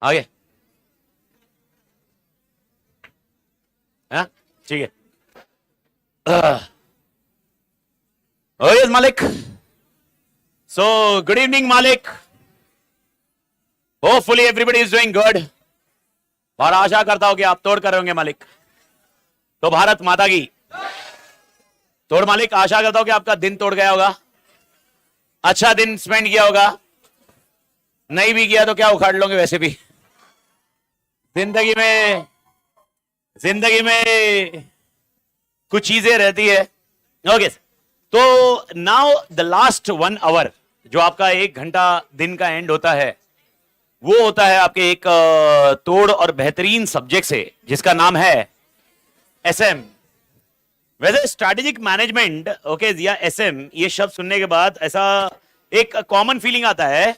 आगे ठीक है। Oh yes, Malik. So, good evening, Malik. Hopefully everybody is doing good. और आशा करता हूं कि आप तोड़ कर होंगे मालिक। तो भारत माता की तोड़ मालिक। आशा करता हूं कि आपका दिन तोड़ गया होगा, अच्छा दिन स्पेंड किया होगा। नहीं भी किया तो क्या उखाड़ लोगे, वैसे भी जिंदगी में कुछ चीजें रहती है। ओके, तो नाउ द लास्ट 1 आवर, जो आपका 1 घंटा दिन का एंड होता है, वो होता है आपके एक तोड़ और बेहतरीन सब्जेक्ट से, जिसका नाम है एसएम। वैसे स्ट्रैटेजिक मैनेजमेंट, ओके, या एसएम, ये शब्द सुनने के बाद ऐसा एक कॉमन फीलिंग आता है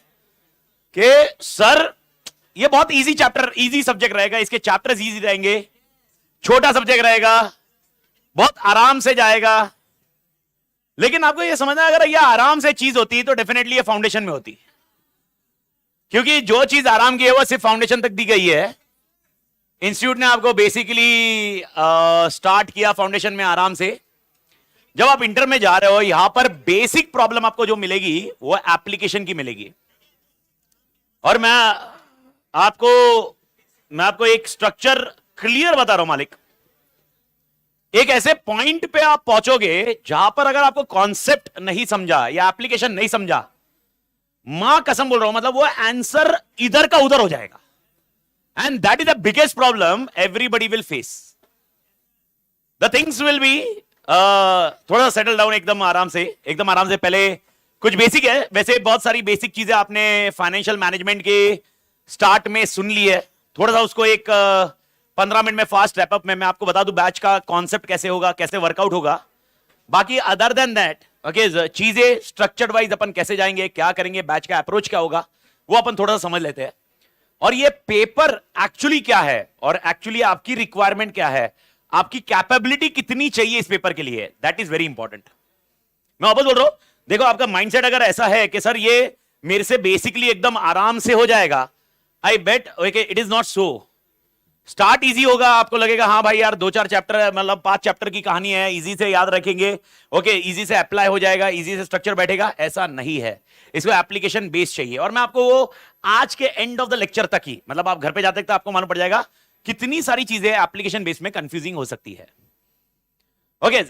कि सर ये बहुत इजी चैप्टर, इजी सब्जेक्ट रहेगा, इसके चैप्टर्स इजी रहेंगे, छोटा सब्जेक्ट रहेगा, बहुत आराम से जाएगा। लेकिन आपको ये समझना है, अगर ये आराम से चीज होती तो डेफिनेटली ये फाउंडेशन में होती, क्योंकि जो चीज आराम की है वो सिर्फ फाउंडेशन तक दी गई है। इंस्टीट्यूट ने आपको बेसिकली स्टार्ट किया फाउंडेशन में आराम से। जब आप इंटर में जा रहे हो, यहां पर बेसिक प्रॉब्लम आपको जो मिलेगी वो एप्लीकेशन की मिलेगी। और मैं आपको एक स्ट्रक्चर क्लियर बता रहा हूं मालिक। एक ऐसे पॉइंट पे आप पहुंचोगे जहां पर अगर आपको कॉन्सेप्ट नहीं समझा या एप्लीकेशन नहीं समझा, मां कसम बोल रहा हूं, मतलब वो आंसर इधर का उधर हो जाएगा। And that is the biggest problem everybody will face. The things will be थोड़ा सेटल डाउन, एकदम आराम से। पहले कुछ बेसिक है, वैसे बहुत सारी बेसिक चीजें आपने फाइनेंशियल मैनेजमेंट के स्टार्ट में सुन ली है। थोड़ा सा उसको एक 15 मिनट में फास्ट रैप अप में मैं आपको बता दूं बैच का कॉन्सेप्ट कैसे होगा, कैसे वर्कआउट होगा। बाकी अदर देन दैट, ओके, चीजें स्ट्रक्चर्ड वाइज अपन कैसे जाएंगे, क्या करेंगे, बैच का अप्रोच क्या होगा, वो अपन थोड़ा सा समझ लेते हैं। और ये पेपर एक्चुअली क्या है और एक्चुअली आपकी रिक्वायरमेंट क्या है, आपकी कैपेबिलिटी कितनी चाहिए इस पेपर के लिए, दैट इज वेरी इंपॉर्टेंट। मैं वापस बोल रहा हूं, देखो आपका माइंडसेट अगर ऐसा है कि सर ये मेरे से बेसिकली एकदम आराम से हो जाएगा, I bet okay it is not so. Start easy होगा, आपको लगेगा हाँ भाई यार 2-4 चैप्टर, मतलब 5 चैप्टर की कहानी है, इजी से याद रखेंगे, ओके, इजी से अप्लाई हो जाएगा, इजी से स्ट्रक्चर बैठेगा। ऐसा नहीं है, इसको एप्लीकेशन बेस्ड चाहिए। और मैं आपको वो आज के एंड ऑफ द लेक्चर तक ही, मतलब आप घर पे जाते तो आपको मालूम पड़ जाएगा कितनी सारी चीजें एप्लीकेशन बेस्ड में कंफ्यूजिंग हो सकती है। Okay,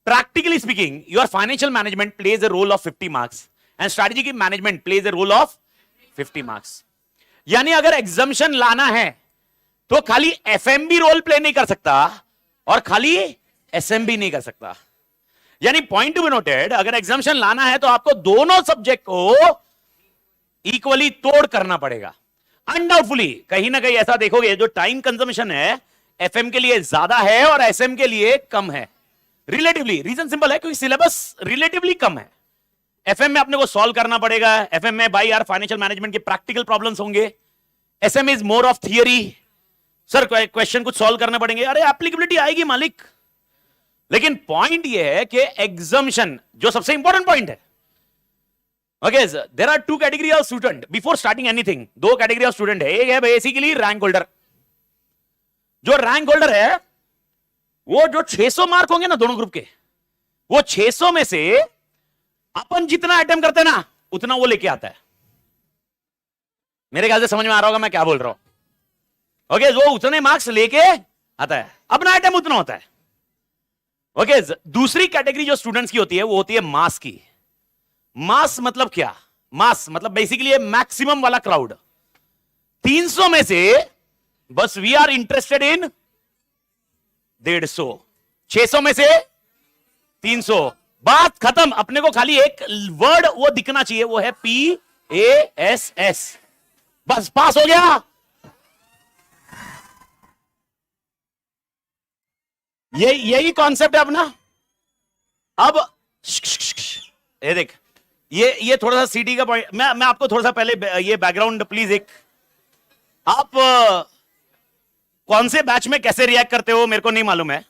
practically speaking, your financial management plays a role of 50 marks and strategic management plays a role of 50 marks. यानी अगर एग्जाम्शन लाना है तो खाली एफएमबी रोल प्ले नहीं कर सकता और खाली एसएमबी नहीं कर सकता। यानी पॉइंट टू बी नोटेड, अगर एग्जाम्शन लाना है तो आपको दोनों सब्जेक्ट को इक्वली तोड़ करना पड़ेगा। अनडाउटफुली कहीं ना कहीं ऐसा देखोगे जो टाइम कंजम्पशन है एफएम के लिए ज्यादा है और एसएम के लिए कम है रिलेटिवली। रीजन सिंपल है, क्योंकि सिलेबस रिलेटिवली कम है। एफएम में अपने को सॉल्व करना पड़ेगा, एफएम में भाई यार फाइनेंशियल मैनेजमेंट के प्रैक्टिकल प्रॉब्लम्स होंगे, SM is more of theory. Sir question कुछ सॉल्व करने पड़ेंगे, अरे एप्लीकेबिलिटी आएगी मालिक। लेकिन पॉइंट ये है कि एग्जाम्शन जो सबसे इंपॉर्टेंट पॉइंट है, okay, there are 2 category of student before starting anything. 2 category of student है। एक है बेसिकली रैंक होल्डर। जो रैंक होल्डर है वो जो 600 मार्क होंगे ना दोनों ग्रुप के, वो 600 में से अपन जितना अटेम्प्ट करते हैं ना उतना वो लेके आता है। मेरे ख्याल से समझ में आ रहा होगा मैं क्या बोल रहा हूं। ओके, वो उतने मार्क्स लेके आता है, अपना अटेम्प्ट उतना होता है। ओके, दूसरी कैटेगरी जो स्टूडेंट्स की होती है वो होती है मास की। मास मतलब क्या? मास मतलब बेसिकली मैक्सिमम वाला क्राउड। 300 में से बस वी आर इंटरेस्टेड इन 150, 600 में से 300, बात खत्म। अपने को खाली एक वर्ड वो दिखना चाहिए, वो है PASS, बस पास हो गया। यही कॉन्सेप्ट है अपना। अब ये देख, ये थोड़ा सा सीटी का पॉइंट, मैं आपको थोड़ा सा पहले ये बैकग्राउंड प्लीज, एक आप कौन से बैच में कैसे रिएक्ट करते हो मेरे को नहीं मालूम है,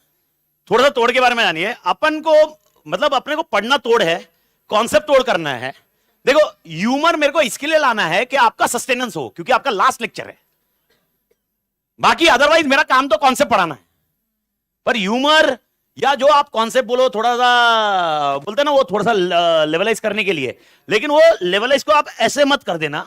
थोड़ा सा तोड़ के बारे में जानिए। अपन को मतलब अपने को पढ़ना तोड़ है, कॉन्सेप्ट तोड़ करना है, देखो ह्यूमर मेरे को इसके लिए लाना है कि आपका सस्टेनेंस हो, क्योंकि आपका लास्ट लेक्चर है। बाकी अदरवाइज मेरा काम तो कॉन्सेप्ट पढ़ाना है, पर ह्यूमर या जो आप कॉन्सेप्ट बोलो थोड़ा सा बोलते हैं ना, वो थोड़ा सा लेवलाइज करने के लिए, लेकिन वो लेवलाइज को आप ऐसे मत कर देना,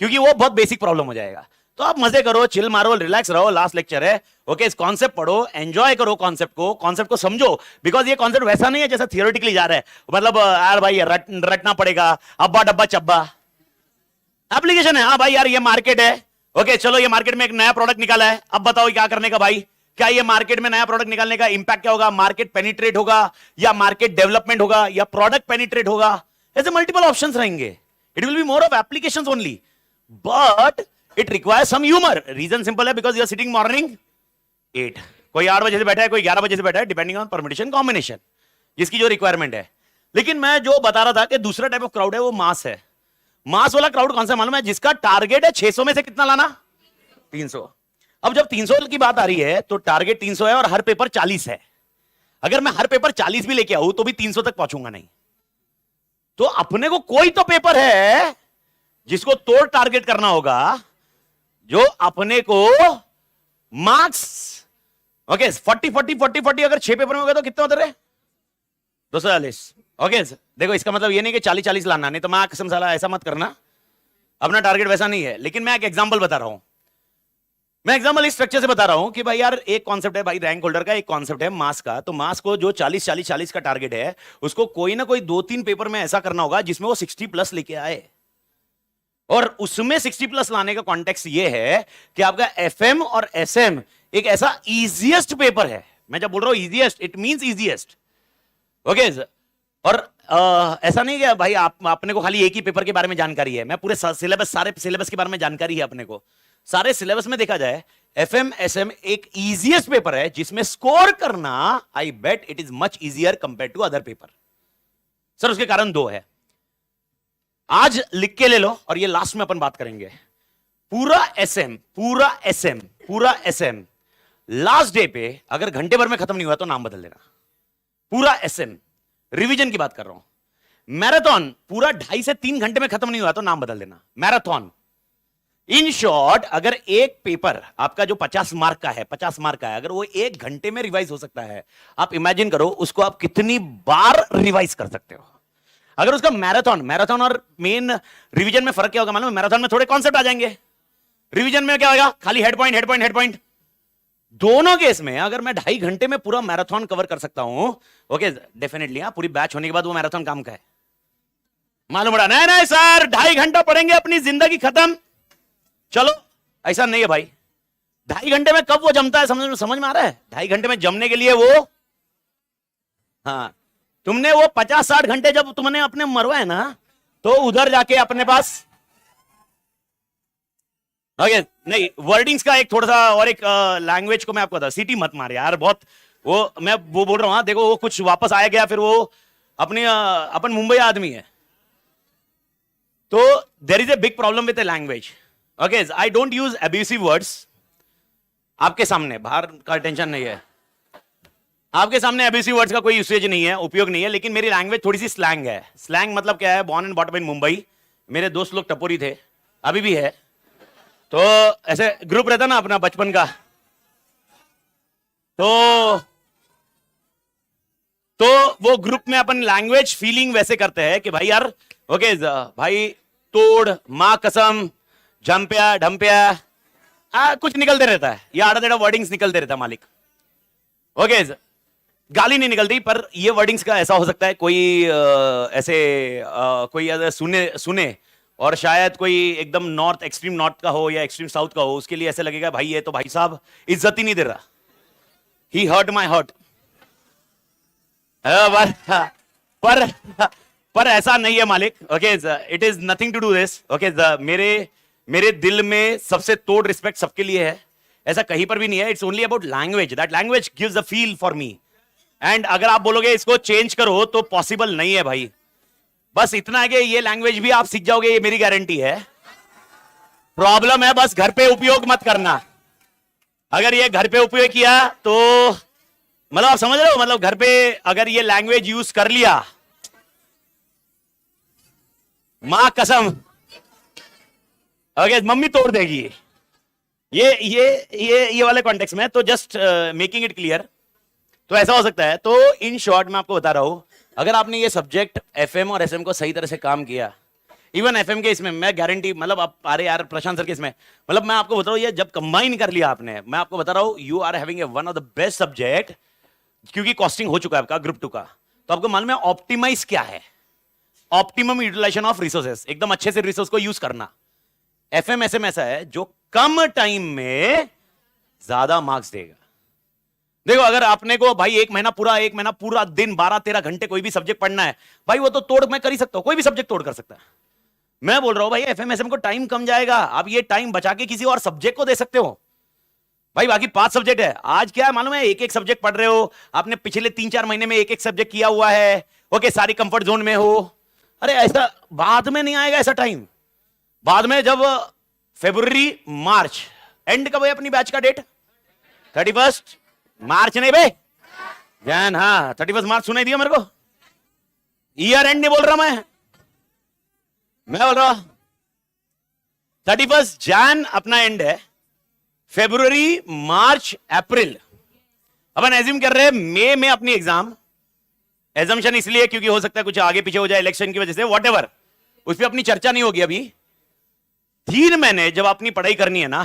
क्योंकि वो बहुत बेसिक प्रॉब्लम हो जाएगा। तो आप मजे करो, चिल मारो, रिलैक्स रहो, लास्ट लेक्चर है, ओके। इस कॉन्सेप्ट पढ़ो, एंजॉय करो कॉन्सेप्ट को समझो, बिकॉज ये कॉन्सेप्ट वैसा नहीं है जैसा थियोरेटिकली जा रहा है, मतलब यार भाई रटना पड़ेगा, अब्बा डब्बा चब्बा। एप्लीकेशन है, हाँ भाई यार ये मार्केट है, ओके चलो ये मार्केट में एक नया प्रोडक्ट निकाला है, अब बताओ क्या करने का भाई, क्या ये मार्केट में नया प्रोडक्ट निकालने का इंपैक्ट क्या होगा, मार्केट पेनिट्रेट होगा या मार्केट डेवलपमेंट होगा या प्रोडक्ट पेनिट्रेट होगा, ऐसे मल्टीपल ऑप्शंस रहेंगे। It will be more of applications only, but it requires some humour. Reason simple है, because you are sitting morning 8, कोई 8 बजे से बैठा है, कोई 11 बजे से बैठा है, डिपेंडिंग ऑन परमिटेशन कॉम्बिनेशन, जिसकी जो रिक्वायरमेंट है। लेकिन मैं जो बता रहा था कि दूसरा टाइप ऑफ क्राउड है वो मास है। मास वाला क्राउड कौन सा मालूम है, जिसका टारगेट है 600 में से कितना लाना, 300। अब जब 300 की बात आ रही है तो टारगेट 300 है और हर पेपर 40 है। अगर मैं हर पेपर 40 भी लेके आऊं तो भी 300 तक पहुंचूंगा नहीं। तो अपने को कोई तो पेपर है जिसको तोड़ टारगेट करना होगा, जो अपने को मार्क्स, ओके 40 अगर 6 पेपर में हो गए तो कितने होते रहे, 240। ओके देखो इसका मतलब ये नहीं कि 40 लाना, नहीं तो मैं कसम साला ऐसा मत करना, अपना टारगेट वैसा नहीं है। लेकिन मैं एक एग्जांपल बता रहा हूं, मैं एग्जांपल इस स्ट्रक्चर से बता रहा हूं कि भाई यार एक कॉन्सेप्ट है भाई रैंक होल्डर का, एक कॉन्सेप्ट है मास का। तो मास को जो 40 का टारगेट है, उसको कोई ना कोई 2-3 पेपर में ऐसा करना होगा जिसमें वो 60+ लेके आए। और उसमें 60+ लाने का कॉन्टेक्स्ट ये है कि आपका एफएम और एसएम एक ऐसा इजीएस्ट पेपर है। मैं जब बोल रहा हूं easiest, it means easiest, okay. और ऐसा नहीं है भाई अपने को खाली एक ही पेपर के बारे में जानकारी है, मैं पूरे सिलेबस, सारे सिलेबस के बारे में जानकारी है अपने को। सारे सिलेबस में देखा जाए एफएम एसएम एक इजीएस्ट पेपर है जिसमें स्कोर करना, I bet it is much easier compare to other paper. Sir उसके कारण 2 है, आज लिख के ले लो और ये लास्ट में अपन बात करेंगे। पूरा एसएम लास्ट डे पे अगर घंटे भर में खत्म नहीं हुआ तो नाम बदल देना। पूरा एसएम, रिवीजन की बात कर रहा हूं। मैराथन पूरा 2.5 से 3 घंटे में खत्म नहीं हुआ तो नाम बदल देना, मैराथन। इन शॉर्ट अगर एक पेपर आपका जो 50 मार्क का है, अगर वो 1 घंटे में रिवाइज हो सकता है, आप इमेजिन करो उसको आप कितनी बार रिवाइज कर सकते हो। अगर उसका मैराथन और मेन रिवीजन में फर्क क्या होगा मालूम है? मैराथन में थोड़े कॉन्सेप्ट आ जाएंगे, रिवीजन में क्या होगा, खाली हेड पॉइंट। दोनों केस में अगर मैं 2.5 घंटे में पूरा मैराथन कवर कर सकता हूं, ओके डेफिनेटली पूरी बैच होने के बाद वो मैराथन काम का है, मालूम पड़ा? नहीं सर 2.5 घंटा पढ़ेंगे अपनी जिंदगी खत्म, चलो ऐसा नहीं है भाई। 2.5 घंटे में कब वो जमता है, समझ में आ रहा है? 2.5 घंटे में जमने के लिए वो, हाँ तुमने वो 50-60 घंटे जब तुमने अपने मरवाए ना, तो उधर जाके अपने पास, ओके नहीं वर्डिंग्स का एक थोड़ा सा और एक लैंग्वेज को मैं आपको बता, सिटी मत मार यार बहुत, वो मैं वो बोल रहा हूं। देखो वो कुछ वापस आया गया, फिर वो अपने अपन मुंबई आदमी है, तो there is a big problem with the language. Okay I don't use abusive words आपके सामने, बाहर का टेंशन नहीं है, आपके सामने अब्यूसिव वर्ड्स का कोई यूसेज नहीं है, उपयोग नहीं है। लेकिन मेरी लैंग्वेज थोड़ी सी स्लैंग है। स्लैंग मतलब क्या है? Born and bottom in Mumbai, मेरे दोस्त लोग टपोरी थे, अभी भी है, तो ऐसे ग्रुप रहता ना अपना बचपन का, तो वो ग्रुप में अपन लैंग्वेज फीलिंग वैसे करते हैं कि भाई यार ओके भाई तोड़, मां कसम, झम्प्या ढम्प्या कुछ निकलते रहता है, या आड़ा टेढ़ा वर्डिंग्स निकलते रहता है मालिक। ओके गाली नहीं निकलती, पर ये वर्डिंग्स का ऐसा हो सकता है कोई ऐसे कोई अगर सुने और शायद कोई एकदम नॉर्थ, एक्सट्रीम नॉर्थ का हो या एक्सट्रीम साउथ का हो, उसके लिए ऐसे लगेगा भाई ये तो भाई साहब इज्जत ही नहीं दे रहा, ही हर्ट माई हर्ट। पर ऐसा नहीं है मालिक, okay it is nothing to do this. Okay मेरे दिल में सबसे तोड़ रिस्पेक्ट सबके लिए है, ऐसा कहीं पर भी नहीं है। It's only about language, that language gives a feel for me. And अगर आप बोलोगे इसको चेंज करो तो पॉसिबल नहीं है भाई, बस इतना है कि ये लैंग्वेज भी आप सीख जाओगे, ये मेरी गारंटी है। प्रॉब्लम है बस घर पे उपयोग मत करना। अगर ये घर पे उपयोग किया तो मतलब आप समझ रहे हो, मतलब घर पे अगर ये लैंग्वेज यूज कर लिया मां कसम, ओके मम्मी तोड़ देगी। ये वाले कॉन्टेक्स्ट में तो जस्ट मेकिंग इट क्लियर। तो ऐसा हो सकता है। तो इन शॉर्ट मैं आपको बता रहा हूं, अगर आपने ये सब्जेक्ट एफएम और एसएम को सही तरह से काम किया, इवन एफएम के इसमें मैं गारंटी, मतलब आप अरे यार प्रशांत सर के इसमें, मतलब मैं आपको बता रहा हूं ये जब कंबाइन कर लिया आपने, मैं आपको बता रहा हूं you are having a one of the best subject, क्योंकि कॉस्टिंग हो चुका है आपका ग्रुप 2 का। तो आपको मालूम है ऑप्टिमाइज क्या है, ऑप्टिमम यूटिलाइजेशन ऑफ रिसोर्सेस, एकदम अच्छे से रिसोर्स को यूज करना। एफएम एसएम ऐसा है जो कम टाइम में ज्यादा मार्क्स देगा। देखो अगर आपने को भाई एक महीना पूरा दिन 12-13 घंटे कोई भी सब्जेक्ट पढ़ना है, भाई वो तो तोड़ मैं कर ही सकता हूं, कोई भी सब्जेक्ट तोड़ कर सकता है। मैं बोल रहा हूं भाई एफएम एसएम को टाइम कम जाएगा, आप ये टाइम बचा के किसी और सब्जेक्ट को दे सकते हो। भाई बाकी 5 सब्जेक्ट है, आज क्या है मालूम है, एक एक सब्जेक्ट पढ़ रहे हो, आपने पिछले 3-4 महीने में एक एक सब्जेक्ट किया हुआ है, ओके सारी कंफर्ट जोन में हो। अरे ऐसा बाद में नहीं आएगा ऐसा टाइम, बाद में जब फरवरी मार्च एंड कब है अपनी बैच का डेट, 31 मार्च नहीं भाई जैन, हाँ 31 मार्च सुनाई दिया मेरे को, ईयर एंड नहीं बोल रहा मैं बोल रहा 31 जैन अपना एंड है, फरवरी मार्च अप्रैल अपन एज्यूम कर रहे हैं मई में अपनी एग्जाम। एजम्पशन इसलिए क्योंकि हो सकता है कुछ आगे पीछे हो जाए इलेक्शन की वजह से, व्हाटएवर, उस पर अपनी चर्चा नहीं होगी अभी। 3 महीने जब अपनी पढ़ाई करनी है ना,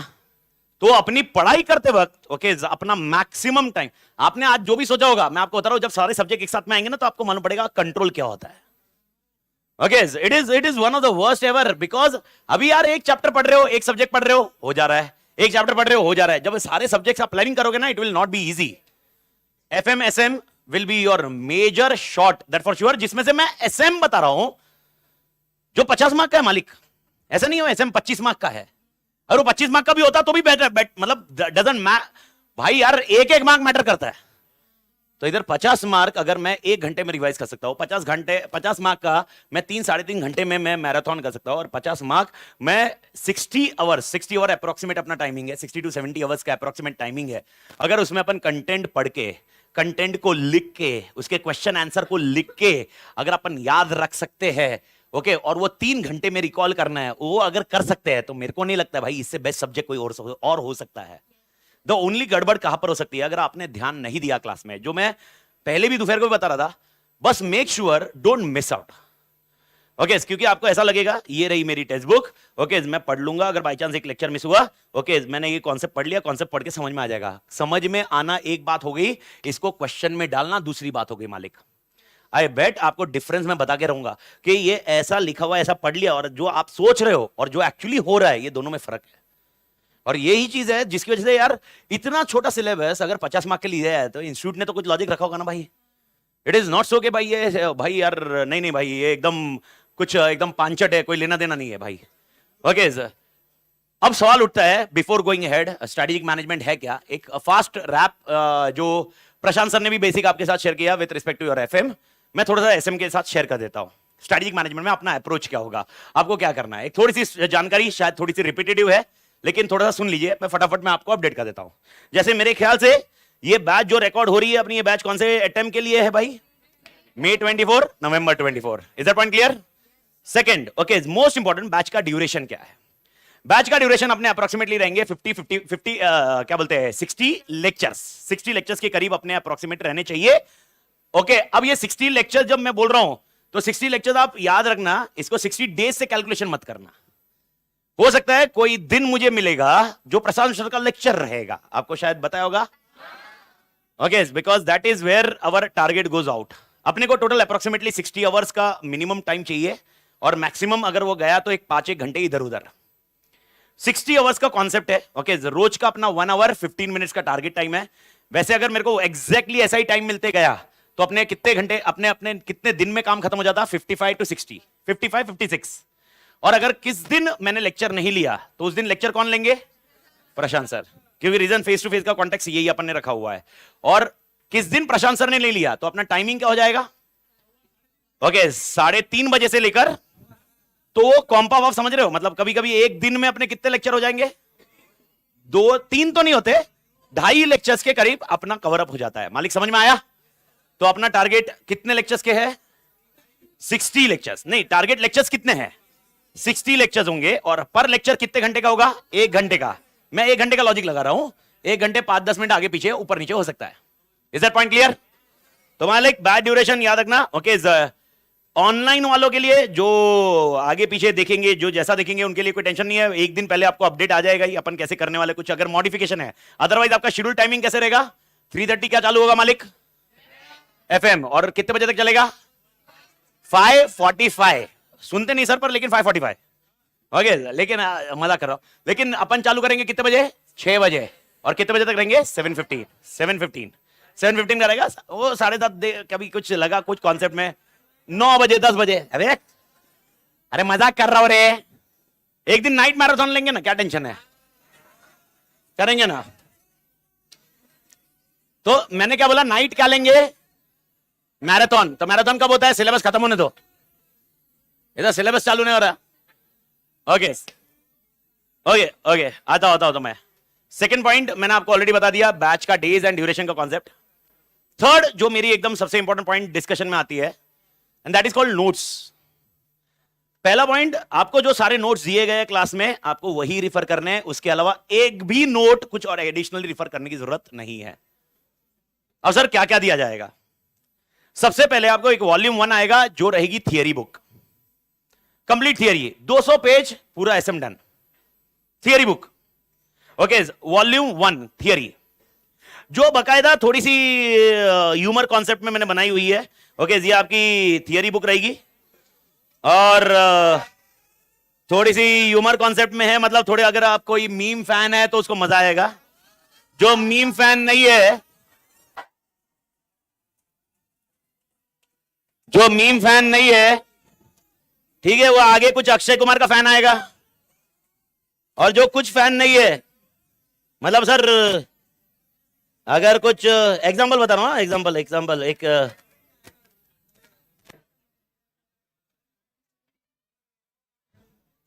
तो अपनी पढ़ाई करते वक्त ओके अपना मैक्सिमम टाइम, आपने आज जो भी सोचा होगा मैं आपको बता रहा हूं, जब सारे सब्जेक्ट एक साथ में आएंगे ना तो आपको मालूम पड़ेगा कंट्रोल क्या होता है। Okay it is one of the worst ever, because अभी यार एक चैप्टर पढ़ रहे हो, एक सब्जेक्ट पढ़ रहे हो जा रहा है, एक चैप्टर पढ़ रहे हो जा रहा है। जब सारे सब्जेक्ट्स आप प्लानिंग करोगे ना, it will not be easy. FM SM will be your major shot, that for sure. जिसमें से मैं एसएम बता रहा हूं जो 50 मार्क का है मालिक, ऐसा नहीं हो एसएम 25 मार्क का है, अगर वो 25 मार्क का भी होता तो भी बेटर, मतलब डजंट भाई यार एक एक मार्क मैटर करता है। तो इधर 50 मार्क अगर मैं 1 घंटे में रिवाइज कर सकता हूं, 50 मार्क का मैं 3-3.5 घंटे में मैं मैराथन कर सकता हूं, और 50 मार्क मैं 60 आवर अप्रोक्सीमेट अपना टाइमिंग है, 60 to 70 आवर्स का अप्रोक्सीमेट टाइमिंग है। अगर उसमें अपन कंटेंट पढ़ के, कंटेंट को लिख के, उसके क्वेश्चन आंसर को लिख के अगर अपन याद रख सकते हैं ओके, और वो 3 घंटे में रिकॉल करना है, वो अगर कर सकते हैं तो मेरे को नहीं लगता भाई इससे बेस्ट सब्जेक्ट कोई और हो सकता है। द ओनली गड़बड़ कहां पर हो सकती है, अगर आपने ध्यान नहीं दिया क्लास में, जो मैं पहले भी दोपहर को भी बता रहा था, बस make sure don't miss out okay, क्योंकि आपको ऐसा लगेगा ये रही मेरी टेक्स्ट बुक ओके, मैं पढ़ लूंगा, अगर बाई चांस एक लेक्चर मिस हुआ ओके, मैंने ये कॉन्सेप्ट पढ़ लिया, कॉन्सेप्ट पढ़ के समझ में आ जाएगा। समझ में आना एक बात हो गई, इसको क्वेश्चन में डालना दूसरी बात हो गई मालिक। आई बेट आपको डिफरेंस मैं बता के रहूंगा कि ये ऐसा लिखा हुआ ऐसा पढ़ लिया, और जो आप सोच रहे हो और जो एक्चुअली हो रहा है, ये दोनों में फर्क है। और यही चीज है जिसकी वजह से यार इतना छोटा सिलेबस अगर 50 मार्क के लिए है तो इंस्टीट्यूट ने तो कुछ लॉजिक रखा होगा ना भाई। इट इज नॉट सो कि भाई ये भाई यार नहीं भाई ये एकदम कुछ एकदम पांचट है, कोई लेना देना नहीं है भाई। ओके अब सवाल उठता है before going head, strategic management है क्या? एक फास्ट रैप जो प्रशांत सर ने भी बेसिक आपके साथ शेयर किया with respect to your FM, मैं थोड़ा सा एसएम के साथ शेयर कर देता हूं। स्ट्रेटेजिक मैनेजमेंट में अपना अप्रोच क्या होगा, आपको क्या करना है। एक थोड़ी सी जानकारी शायद थोड़ी सी रिपीटेटिव है, लेकिन थोड़ा सा सुन लीजिए, मैं फटाफट में आपको अपडेट कर देता हूं। जैसे मेरे ख्याल से ये बैच जो रिकॉर्ड हो रही है अपनी, ये बैच कौन से अटेम्प्ट के लिए है भाई? May 24, November 24। Is that point clear? Second okay, most important batch का ड्यूरेशन क्या है? बैच का ड्यूरेशन अपने अप्रोक्सीमेटली रहेंगे 50 क्या बोलते हैं 60 लेक्चर्स, 60 लेक्चर्स के करीब अपने अप्रोक्सीमेट रहने चाहिए। ओके अब ये 60 लेक्चर जब मैं बोल रहा हूं तो 60 लेक्चर्स आप याद रखना, इसको 60 डेज से कैलकुलेशन मत करना। हो सकता है कोई दिन मुझे मिलेगा जो प्रशांत सर का लेक्चर रहेगा, आपको शायद बताया होगा। Okay because that is where our target goes out. अपने को टोटल अप्रोक्सीमेटली 60 आवर्स का मिनिमम टाइम चाहिए, और मैक्सिमम अगर वो गया तो एक 5-1 घंटे इधर उधर। 60 आवर्स का कॉन्सेप्ट है ओके, रोज का अपना 1 आवर 15 मिनट्स का टारगेट टाइम है। वैसे अगर मेरे को एग्जैक्टली ऐसा ही टाइम मिलते गया तो अपने कितने घंटे अपने कितने दिन में काम खत्म हो जाता? 55 to 60, 55, 56। और अगर किस दिन मैंने लेक्चर नहीं लिया तो उस दिन लेक्चर कौन लेंगे? प्रशांत सर, क्योंकि रीजन फेस टू फेस का कॉन्टेक्स्ट यही अपन ने रखा हुआ है। और किस दिन प्रशांत सर ने ले लिया तो अपना टाइमिंग क्या हो जाएगा? ओके 3:30 बजे से लेकर, तो कॉम्पा आप समझ रहे हो, मतलब कभी कभी एक दिन में अपने कितने लेक्चर हो जाएंगे? 2-3 तो नहीं होते, 2.5 लेक्चर्स के करीब अपना कवर अप हो जाता है। मालिक समझ में आया? तो अपना टारगेट कितने लेक्चर्स के है? 60 लेक्चर्स नहीं, टारगेट लेक्चर्स कितने हैं? 60 लेक्चर्स होंगे और पर लेक्चर कितने घंटे का होगा? 1 घंटे का। मैं 1 घंटे का लॉजिक लगा रहा हूं, 1 घंटे 5-10 मिनट आगे पीछे ऊपर नीचे हो सकता है। Is that point clear? तो मान लाइक बैड ड्यूरेशन याद रखना। ओके, ऑनलाइन वालों के लिए जो आगे पीछे देखेंगे, जो जैसा देखेंगे उनके लिए कोई टेंशन नहीं है, एक दिन पहले आपको अपडेट आ जाएगा ही अपन कैसे करने वाले, कुछ अगर मॉडिफिकेशन है। अदरवाइज आपका शेड्यूल टाइमिंग कैसे रहेगा? 3:30 क्या चालू होगा मालिक? FM। और कितने बजे तक चलेगा? 5:45। सुनते नहीं सर पर, लेकिन 5:45। ओके, लेकिन मजाक कर रहा हूं। लेकिन अपन चालू करेंगे कितने बजे? 6 बजे। और कितने बजे तक रहेंगे? 7:15 का रहेगा वो। 7:30 कभी कुछ लगा कुछ कॉन्सेप्ट में 9 बजे 10 बजे। अरे मजाक कर रहा हूं रे। एक दिन नाइट मैराथन लेंगे ना, क्या टेंशन है, करेंगे ना। तो मैंने क्या बोला? नाइट क्या लेंगे? मैराथन। तो मैराथन कब होता है? सिलेबस खत्म होने दो, इधर सिलेबस चालू नहीं हो रहा। ओके ओके ओके, आता होता तो मैं सेकंड पॉइंट मैंने आपको ऑलरेडी बता दिया, बैच का डेज एंड ड्यूरेशन का कॉन्सेप्ट। थर्ड जो मेरी एकदम सबसे इंपॉर्टेंट पॉइंट डिस्कशन में आती है, and that is called notes. पहला पॉइंट, आपको जो सारे नोट्स दिए गए क्लास में आपको वही रिफर करने हैं, उसके अलावा एक भी नोट कुछ और एडिशनली रिफर करने की जरूरत नहीं है। अब सर क्या क्या दिया जाएगा? सबसे पहले आपको एक वॉल्यूम 1 आएगा जो रहेगी theory book, complete theory, 200 page पूरा SM done, theory book. Okay, volume 1 theory, जो बकायदा थोड़ी सी ह्यूमर कॉन्सेप्ट में मैंने बनाई हुई है। ओके, ये आपकी थियरी बुक रहेगी और थोड़ी सी ह्यूमर कॉन्सेप्ट में है, मतलब थोड़े अगर आप कोई मीम फैन है तो उसको मजा आएगा। जो मीम फैन नहीं है, जो मीम फैन नहीं है, ठीक है, वो आगे कुछ अक्षय कुमार का फैन आएगा। और जो कुछ फैन नहीं है, मतलब सर अगर कुछ एग्जांपल बता रहा हूं, एग्जांपल एक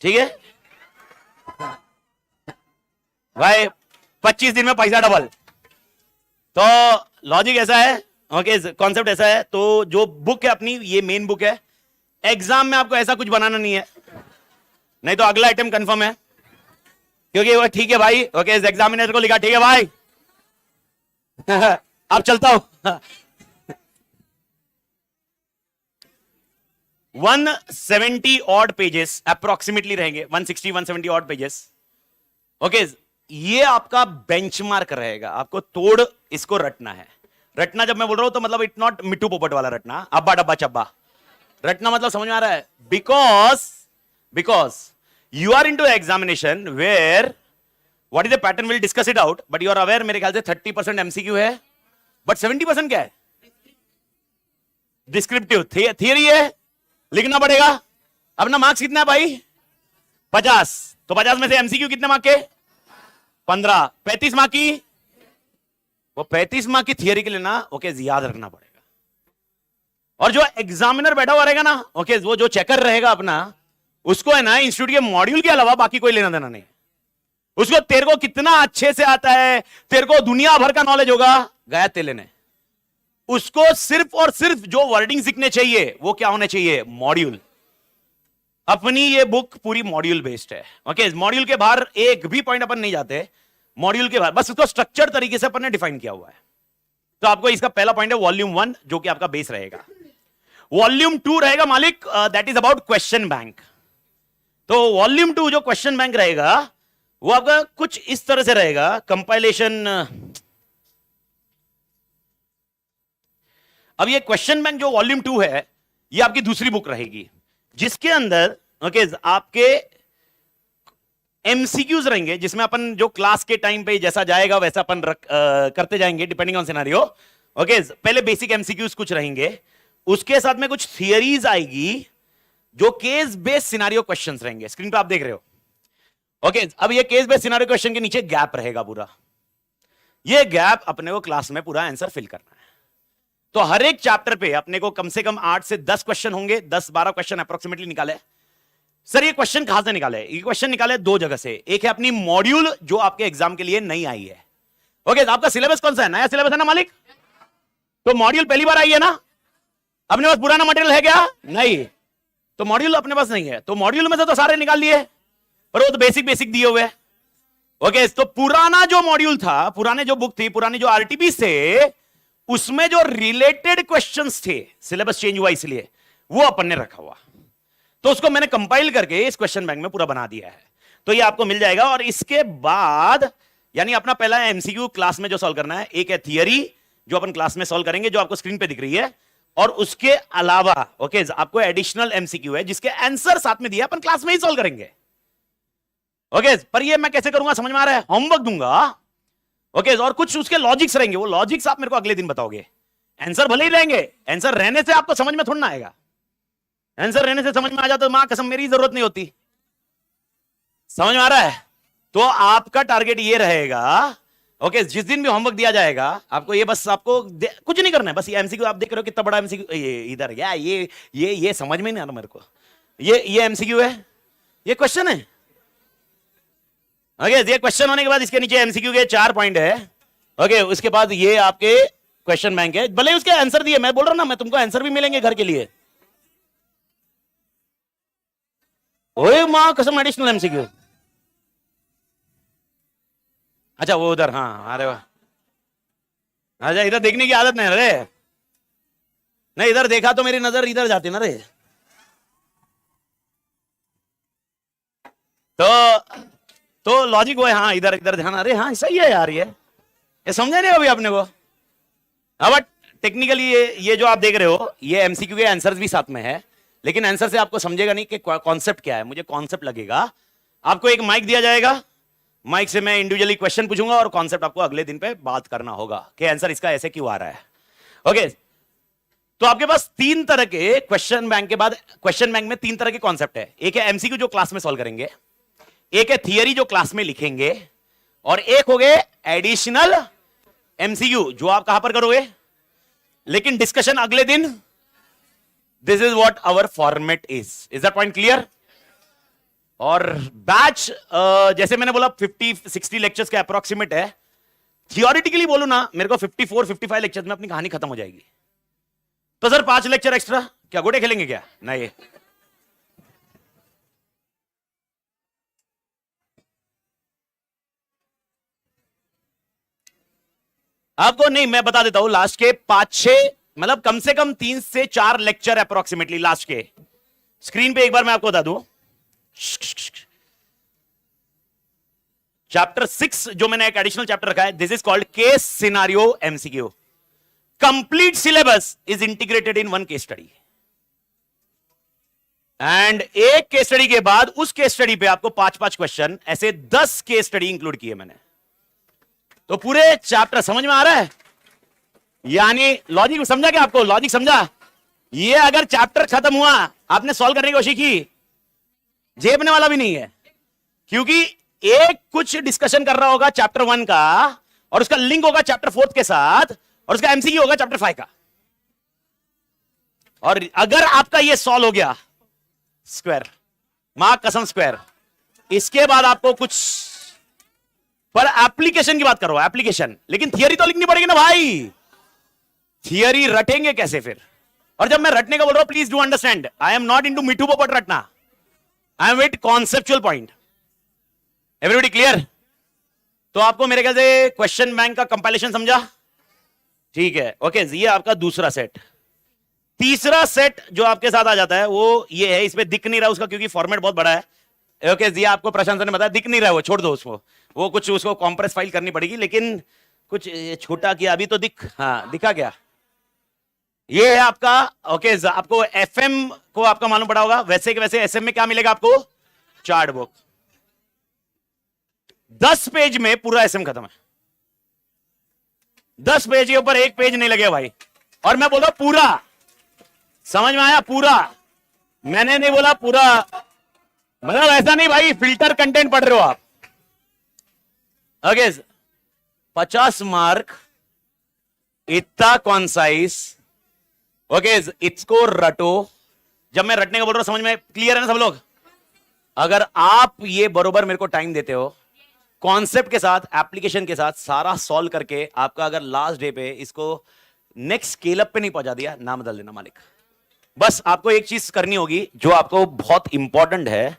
ठीक है भाई, 25 दिन में पैसा डबल। तो लॉजिक ऐसा है, ओके, कॉन्सेप्ट ऐसा है। तो जो बुक है अपनी, ये मेन बुक है। एग्जाम में आपको ऐसा कुछ बनाना नहीं है, नहीं तो अगला आइटम कंफर्म है, क्योंकि वो ठीक है भाई। ओके, एग्जामिनर को लिखा ठीक है भाई अब चलता हूं 170 ऑड पेजेस अप्रोक्सीमेटली रहेंगे, 160-170 ऑड पेजेस। ओके, ये आपका बेंचमार्क रहेगा, आपको तोड़ इसको रटना है। रटना जब मैं बोल रहा हूं तो मतलब इट नॉट मिट्टू पोपट वाला रटना, अब्बा डब्बा चब्बा रटना, मतलब समझ में आ रहा है? Because you are into examination where what is the pattern, will discuss it out, but you are aware मेरे ख्याल से 30% एमसीक्यू है, बट 70% क्या है? डिस्क्रिप्टिव थियरी है, लिखना पड़ेगा। अपना मार्क्स कितना है भाई? 50। तो 50 में से एमसीक्यू कितने मार्क के? 15। 35 मार्क की, वो 35 मार्क की थियरी के लिए ना, ओके, याद रखना पड़ेगा। और जो एग्जामिनर बैठा हुआ रहेगा ना, ओके, वो जो चेकर रहेगा अपना, उसको है ना इंस्टीट्यूट के मॉड्यूल के अलावा बाकी कोई लेना देना नहीं। उसको तेरे को कितना अच्छे से आता है, तेरे को दुनिया भर का नॉलेज होगा, गया तेले ने। उसको सिर्फ और सिर्फ जो वर्डिंग सीखने चाहिए वो क्या होने चाहिए? मॉड्यूल। अपनी ये बुक पूरी मॉड्यूल बेस्ड है। ओके, मॉड्यूल के बाहर एक भी पॉइंट अपन नहीं जाते, मॉड्यूल के बाहर बस उसको स्ट्रक्चर तरीके से अपन ने डिफाइन किया हुआ है। तो आपको इसका पहला पॉइंट है वॉल्यूम 1, जो कि आपका बेस रहेगा। वॉल्यूम 2 रहेगा मालिक, that is about question bank. तो वॉल्यूम 2 जो क्वेश्चन बैंक रहेगा वो आपका कुछ इस तरह से रहेगा, कंपाइलेशन। अब ये क्वेश्चन बैंक जो वॉल्यूम 2 है, ये आपकी दूसरी बुक रहेगी, जिसके अंदर ओके आपके एमसीक्यूज रहेंगे, जिसमें अपन जो क्लास के टाइम पे जैसा जाएगा वैसा अपन करते जाएंगे डिपेंडिंग ऑन सिनेरियो। ओके, पहले बेसिक एमसीक्यूज कुछ रहेंगे, उसके साथ में कुछ थियरीज आएगी, जो केस बेस्ड सिनेरियो क्वेश्चंस रहेंगे। स्क्रीन पे आप देख रहे हो। ओके, अब ये केस बेस्ड सिनेरियो क्वेश्चन के नीचे गैप रहेगा पूरा। ये गैप अपने को क्लास में पूरा आंसर फिल करना है। तो हर एक चैप्टर पे अपने को कम से कम 8 से 10 क्वेश्चन होंगे, 10-12 क्वेश्चन अप्रोक्सीमेटली निकाले। सर ये क्वेश्चन कहां से निकाले? ये क्वेश्चन निकाले 2 जगह से। एक है अपनी मॉड्यूल जो आपके एग्जाम के लिए नई आई है। ओके, तो आपका सिलेबस कौन सा है? नया सिलेबस है ना मालिक? तो मॉड्यूल पहली बार आई है ना? अपने पास पुराना मटेरियल है क्या? नहीं। तो मॉड्यूल अपने पास नहीं है, तो मॉड्यूल में से तो सारे निकाल लिए, पर वो तो बेसिक बेसिक दिए हुए हैं। ओके, तो पुराना जो मॉड्यूल था, पुराने जो बुक थी, पुराने जो आरटीपी थे, उसमें जो रिलेटेड क्वेश्चंस थे, सिलेबस चेंज हुआ इसलिए, वो अपन ने रखा हुआ, तो उसको मैंने कंपाइल करके इस क्वेश्चन बैंक में पूरा बना दिया है। तो ये आपको मिल जाएगा। और इसके बाद यानी अपना पहला एमसीक्यू क्लास में जो सॉल्व करना है, एक है थियरी जो अपन क्लास में सॉल्व करेंगे, जो आपको स्क्रीन पे दिख रही है, और उसके अलावा ओके आपको एडिशनल एमसीक्यू है जिसके आंसर साथ में दिया, अपन क्लास में ही सॉल्व करेंगे। ओके, पर ये मैं कैसे करूंगा समझ में आ रहा है? होमवर्क दूंगा, ओके, और कुछ उसके लॉजिक्स रहेंगे, वो लॉजिक्स आप मेरे को अगले दिन बताओगे। आंसर भले ही रहेंगे, आंसर रहने से आपको समझ में थोड़ा ना आएगा, आंसर रहने से समझ में आ जाता तो मां कसम मेरी जरूरत नहीं होती। समझ में आ रहा है? तो आपका टारगेट ये रहेगा, ओके, जिस दिन भी होमवर्क दिया जाएगा आपको, ये बस आपको कुछ नहीं करना है, बस ये एमसीक्यू आप देख रहे हो कितना बड़ा एमसीक्यू, ये इधर क्या, ये समझ में नहीं आ रहा मेरे को, ये एमसीक्यू है, ये क्वेश्चन है। ओके, ये क्वेश्चन होने के बाद इसके नीचे एमसीक्यू के 4 पॉइंट है। ओके, उसके बाद ये आपके क्वेश्चन बैंक है, भले उसके आंसर दिए, मैं बोल रहा हूं ना, मैं तुमको आंसर भी मिलेंगे घर के लिए। ओए मां कसम, एडिशनल एमसीक्यू। अच्छा वो उधर, हाँ, अरे वाह, अच्छा इधर देखने की आदत नहीं रे, नहीं इधर देखा तो मेरी नजर इधर जाती ना रे। तो लॉजिक वो है, हाँ इधर इधर ध्यान, अरे हाँ सही है यार, ये समझा नहीं अभी आपने को। हाँ, बट टेक्निकली ये जो आप देख रहे हो, ये एमसीक्यू के आंसर्स भी साथ में है, लेकिन आंसर से आपको समझेगा नहीं कि कॉन्सेप्ट क्या है। मुझे कॉन्सेप्ट लगेगा, आपको एक माइक दिया जाएगा, माइक से मैं इंडिविजुअली क्वेश्चन पूछूंगा और कॉन्सेप्ट आपको अगले दिन पे बात करना होगा कि आंसर इसका ऐसे क्यों आ रहा है। ओके, तो आपके पास 3 तरह के क्वेश्चन बैंक के बाद, क्वेश्चन बैंक में 3 तरह के कॉन्सेप्ट है। एक है एमसीक्यू जो क्लास में सॉल्व करेंगे, एक है थियरी जो क्लास में लिखेंगे, और एक हो गए एडिशनल एमसीक्यू जो आप कहां पर करोगे, लेकिन डिस्कशन अगले दिन। This is what our format is that point clear? और बैच जैसे मैंने बोला 50-60 लेक्चर्स के अप्रोक्सीमेट है। थियोरिटिकली बोलू ना, मेरे को 54-55 लेक्चर्स में अपनी कहानी खत्म हो जाएगी। तो सर 5 लेक्चर एक्स्ट्रा क्या गोटे खेलेंगे क्या? नहीं, आपको नहीं, मैं बता देता हूं, लास्ट के 5-6 मतलब कम से कम 3 से 4 लेक्चर अप्रोक्सीमेटली लास्ट के। स्क्रीन पे एक बार मैं आपको बता दूं, चैप्टर 6 जो मैंने एक एडिशनल चैप्टर रखा है, this is called case scenario MCQ. Complete syllabus is integrated in 1 case study, and एक केस स्टडी के बाद उस केस स्टडी पे आपको 5-5 क्वेश्चन, ऐसे 10 केस स्टडी इंक्लूड किए मैंने। तो पूरे चैप्टर समझ में आ रहा है? यानी लॉजिक समझा क्या आपको? लॉजिक समझा? ये अगर चैप्टर खत्म हुआ, आपने सॉल्व करने की कोशिश की, जेबने वाला भी नहीं है, क्योंकि एक कुछ डिस्कशन कर रहा होगा चैप्टर 1 का, और उसका लिंक होगा चैप्टर 4 के साथ, और उसका एमसीक्यू होगा चैप्टर 5 का। और अगर आपका ये सॉल्व हो गया, स्क्वायर, मां कसम स्क्वायर, इसके बाद आपको कुछ पर एप्लीकेशन की बात करो, एप्लीकेशन, लेकिन थियरी तो लिखनी पड़ेगी ना भाई। थियरी रटेंगे कैसे फिर? और जब मैं रटने का बोल रहा हूं, please do understand, I am not into मिठू पोपट रटना, I am with conceptual point. Everybody clear? तो आपको मेरे ख्याल से क्वेश्चन बैंक का कंपाइलेशन समझा? ठीक है, ओके, ये आपका दूसरा सेट। तीसरा सेट जो आपके साथ आ जाता है वो ये है, इसमें दिख नहीं रहा उसका क्योंकि फॉर्मेट बहुत बड़ा है। ओके, ये आपको प्रशांत ने बताया, दिख नहीं रहा है वो, छोड़ दो उसको, वो कुछ उसको कॉम्प्रेस फाइल करनी पड़ेगी, लेकिन कुछ छोटा किया अभी तो हाँ दिखा क्या? ये है आपका, ओके, आपको एफएम को आपका मालूम पड़ा होगा, वैसे के वैसे एसएम में क्या मिलेगा आपको? Chart book. 10 पेज में पूरा एसएम खत्म है, 10 पेज के ऊपर एक पेज नहीं लगे भाई। और मैं बोल रहा पूरा, समझ में आया? पूरा, मैंने नहीं बोला पूरा, मतलब ऐसा नहीं भाई फिल्टर कंटेंट पढ़ रहे हो आप। ओके, 50 मार्क, इतना कॉन्साइज, ओके, इसको रटो। जब मैं रटने का बोल रहा हूं, समझ में क्लियर है ना सब लोग? अगर आप ये बरोबर मेरे को टाइम देते हो, कॉन्सेप्ट के साथ, एप्लीकेशन के साथ सारा सॉल्व करके, आपका अगर लास्ट डे पे इसको नेक्स्ट स्केल अप पे नहीं पहुंचा दिया, नाम बदल देना मालिक। बस आपको एक चीज करनी होगी जो आपको बहुत इंपॉर्टेंट है।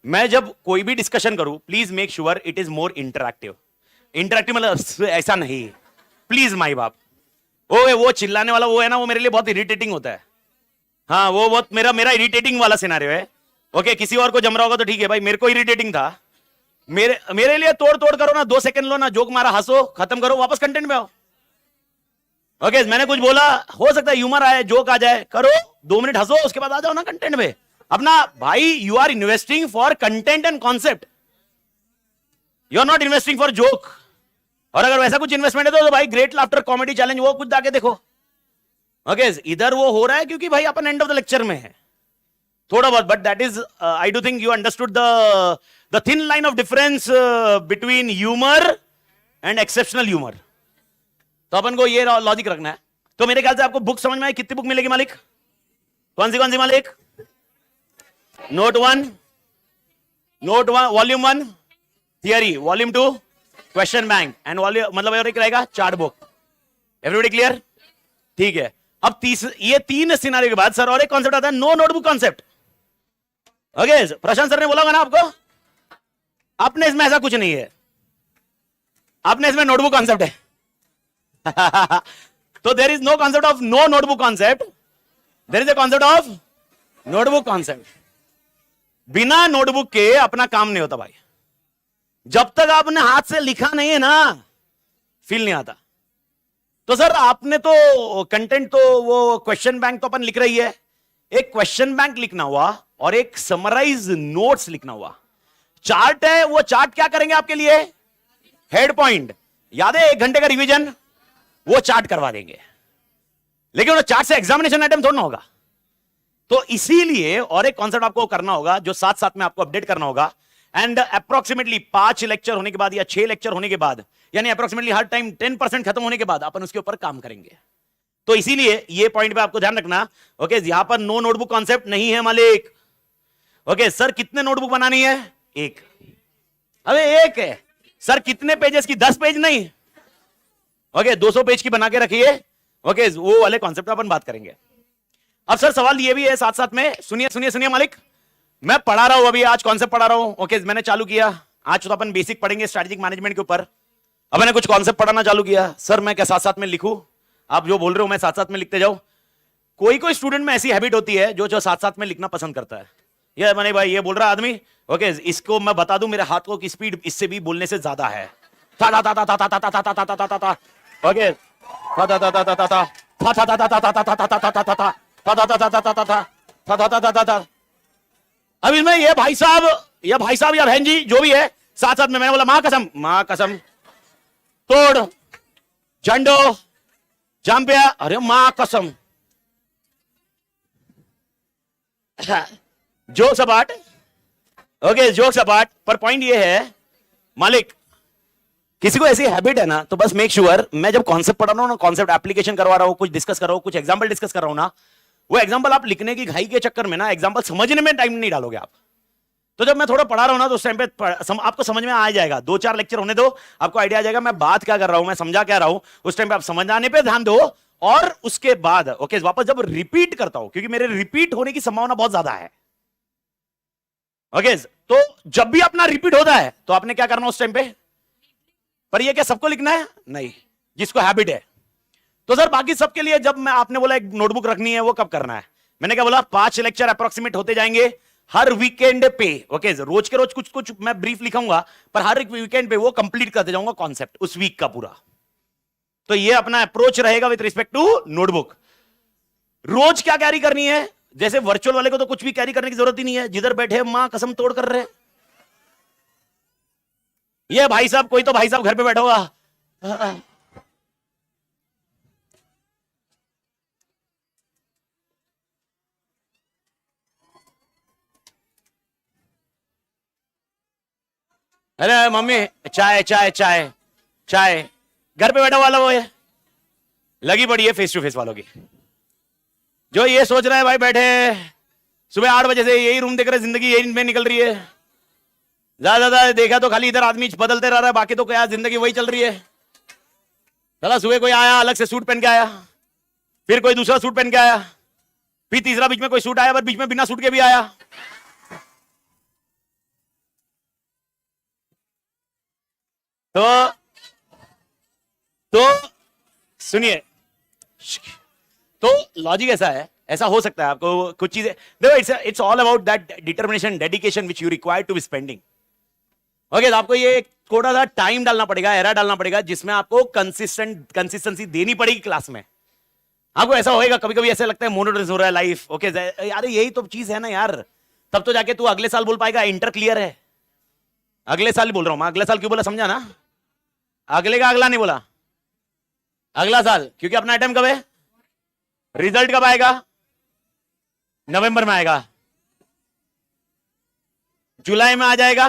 मैं जब कोई भी डिस्कशन करूं, please make sure it is more interactive. Interactive मतलब ऐसा नहीं, प्लीज माई बाप। वो चिल्लाने वाला वो है ना, वो मेरे लिए बहुत इरिटेटिंग होता है। हाँ, वो बहुत मेरा मेरा इरिटेटिंग वाला सिनेरियो है। ओके, किसी और को जम रहा होगा तो ठीक है भाई, मेरे को इरिटेटिंग था। मेरे लिए तोड़ तोड़ करो ना, 2 सेकंड लो ना, जोक मारा, हंसो, खत्म करो, वापस कंटेंट में आओ। ओके, मैंने कुछ बोला, हो सकता है ह्यूमर आए, जोक आ जाए, करो 2 मिनट हंसो, उसके बाद आ जाओ ना कंटेंट में अपना। भाई you are investing for content and concept, you are not investing for joke. और अगर वैसा कुछ इन्वेस्टमेंट है तो भाई ग्रेट लाफ्टर कॉमेडी चैलेंज वो कुछ जाके देखो। ओके, इधर वो हो रहा है क्योंकि भाई अपन एंड ऑफ द लेक्चर में है थोड़ा बहुत, but that is I do think you understood the thin line of difference between humour and exceptional humour. तो अपन को ये लॉजिक रखना है। तो मेरे ख्याल से आपको बुक समझ में आई। कितनी बुक मिलेगी मालिक? कौन सी मालिक? Note 1 volume 1 theory, volume 2 question bank, and volume मतलब एक रहेगा चार्ट बुक। Everybody clear? ठीक है। अब ये 3 सिनारियो के बाद सर और एक कॉन्सेप्ट आता है, नो नोटबुक कॉन्सेप्ट। ओके, प्रशांत सर ने बोला ना आपको, आपने इसमें ऐसा कुछ नहीं है, आपने इसमें नोटबुक कॉन्सेप्ट है। तो there is no concept of no notebook concept, there is a concept of notebook concept. बिना नोटबुक के अपना काम नहीं होता भाई। जब तक आपने हाथ से लिखा नहीं है ना, फील नहीं आता। तो सर आपने तो कंटेंट तो वो क्वेश्चन बैंक तो अपन लिख रही है, एक क्वेश्चन बैंक लिखना हुआ और एक समराइज नोट्स लिखना हुआ। चार्ट है, वो चार्ट क्या करेंगे आपके लिए? हेड पॉइंट याद है, 1 घंटे का रिवीजन वो चार्ट करवा देंगे, लेकिन वो चार्ट से एग्जामिनेशन आइटम थोड़ा ना होगा। तो इसीलिए और एक कॉन्सेप्ट आपको करना होगा जो साथ साथ में आपको अपडेट करना होगा। एंड अप्रोक्सीमेटली 5 लेक्चर होने के बाद या 6 लेक्चर होने के बाद, यानी अप्रोक्सीमेटली हर टाइम 10% खत्म होने के बाद अपन उसके ऊपर काम करेंगे। तो इसीलिए ये पॉइंट पे आपको ध्यान रखना। ओके, यहां पर नो नोटबुक कॉन्सेप्ट नहीं है मालिक। ओके सर, कितने नोटबुक बनानी है? 1। अबे 1 है सर, कितने पेजेस की? 10 पेज नहीं। ओके, 200 पेज की बना के रखिए। ओके, वो वाले कॉन्सेप्ट अपन बात करेंगे। अब सर सवाल ये भी है साथ साथ में, सुनिए मालिक, मैं पढ़ा रहा हूं अभी, आज कॉन्सेप्ट पढ़ा रहा हूं। ओके, मैंने चालू किया, आज तो अपन बेसिक पढ़ेंगे स्ट्रेटेजिक मैनेजमेंट के ऊपर। अब मैंने कुछ कॉन्सेप्ट पढ़ाना चालू किया। सर मैं क्या साथ साथ में लिखूं? आप जो बोल रहे हो मैं साथ साथ में लिखते जाऊं? कोई स्टूडेंट में ऐसी हैबिट होती है जो साथ साथ में लिखना पसंद करता है। ये मैंने भाई ये बोल रहा आदमी, ओके इसको मैं बता दूं, मेरे हाथों की स्पीड इससे भी बोलने से ज्यादा है। ओके, अब इसमें ये भाई साहब या बहन जी जो भी है, साथ साथ में मैंने बोला मां कसम तोड़ झंडो जाम्पिया, अरे मां कसम जोक सपाट। ओके, जोक सपाट, पर पॉइंट ये है मालिक, किसी को ऐसी हैबिट है ना, तो बस मेक श्योर मैं जब कॉन्सेप्ट पढ़ा रहा हूं ना, कॉन्सेप्ट एप्लीकेशन करवा रहा हूं, कुछ डिस्कस कर रहा हूं, कुछ एग्जांपल डिस्कस कर रहा हूं ना, वो एग्जांपल आप लिखने की घाई के चक्कर में ना एग्जांपल समझने में टाइम नहीं डालोगे आप। तो जब मैं थोड़ा पढ़ा रहा हूं ना, तो उस टाइम पे आपको समझ में आ जाएगा। 2-4 लेक्चर होने दो, आपको आइडिया आ जाएगा मैं बात क्या कर रहा हूं, मैं समझा क्या रहा हूं। उस टाइम पे आप समझ आने पे ध्यान दो, और उसके बाद ओके वापस जब रिपीट करता हूं, क्योंकि मेरे रिपीट होने की संभावना बहुत ज्यादा है। ओके, तो जब भी अपना रिपीट होता है तो आपने क्या करना उस टाइम पे? पर ये क्या सबको लिखना है? नहीं, जिसको हैबिट है। तो सर बाकी सबके लिए जब मैं आपने बोला एक नोटबुक रखनी है, वो कब करना है? मैंने क्या बोला, 5 लेक्चर अप्रोक्सीमेट होते जाएंगे हर वीकेंड पे। ओके, रोज के रोज कुछ कुछ मैं ब्रीफ लिखूंगा, पर हर एक वीकेंड पे वो कंप्लीट करते जाऊंगा कॉन्सेप्ट उस वीक का पूरा। तो ये अपना अप्रोच रहेगा विद रिस्पेक्ट टू नोटबुक। रोज क्या कैरी करनी है? जैसे वर्चुअल वाले को तो कुछ भी कैरी करने की जरूरत ही नहीं है, जिधर बैठे मां कसम तोड़ कर रहे। ये भाई साहब, कोई तो भाई साहब घर पे बैठा होगा, अरे मम्मी चाय चाय चाय चाय, घर पे बैठा वाला वो है, लगी पड़ी है फेस टू फेस वालों की। जो ये सोच रहा है भाई बैठे सुबह 8 बजे से यही रूम देख रहे, जिंदगी यही में निकल रही है। ज्यादा देखा तो खाली इधर आदमी बदलते रह रहा है, बाकी तो क्या जिंदगी वही चल रही है। चला सुबह कोई आया अलग से सूट पहन के आया, फिर कोई दूसरा सूट पहन के आया, फिर तीसरा बीच में कोई सूट आया, पर बीच में बिना सूट के भी आया। तो सुनिए, तो लॉजिक ऐसा है, ऐसा हो सकता है आपको कुछ चीजें देखो, it's all about that determination, dedication which you require to be spending. Okay, आपको ये थोड़ा सा टाइम डालना पड़ेगा, एरा डालना पड़ेगा, जिसमें आपको कंसिस्टेंसी देनी पड़ेगी क्लास में। आपको ऐसा होएगा, कभी कभी ऐसा लगता है मोनोटोनस हो रहा है लाइफ। ओके यार, यही तो चीज है ना यार, तब तो जाके तू अगले साल बोल पाएगा इंटर क्लियर है। अगले साल बोल रहा हूं मैं, अगले साल क्यों बोला समझा ना, अगले का अगला नहीं बोला, अगला साल, क्योंकि अपना आइटम कब है, रिजल्ट कब आएगा, नवंबर में आएगा, जुलाई में आ जाएगा,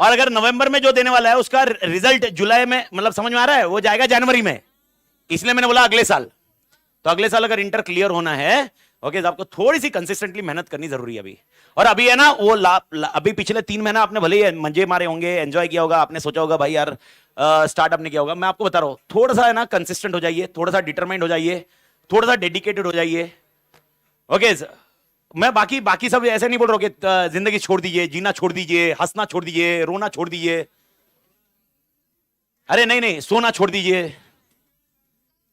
और अगर नवंबर में जो देने वाला है उसका रिजल्ट जुलाई में, मतलब समझ में आ रहा है, वो जाएगा जनवरी में। इसलिए मैंने बोला अगले साल। तो अगले साल अगर इंटर क्लियर होना है, ओके, तो आपको थोड़ी सी कंसिस्टेंटली मेहनत करनी जरूरी है अभी। और अभी है ना वो अभी पिछले 3 महीना आपने भले ही मजे मारे होंगे, एंजॉय किया होगा, आपने सोचा होगा भाई यार स्टार्टअप ने किया होगा। मैं आपको बता रहा हूं, थोड़ा सा है ना कंसिस्टेंट हो जाइए, थोड़ा सा डिटरमाइंड हो जाइए, थोड़ा सा डेडिकेटेड हो जाइए। ओके, मैं बाकी सब ऐसे नहीं बोल रहा हूं कि जिंदगी छोड़ दीजिए, जीना छोड़ दीजिए, हंसना छोड़ दीजिए, रोना छोड़ दीजिए, अरे नहीं, सोना छोड़ दीजिए।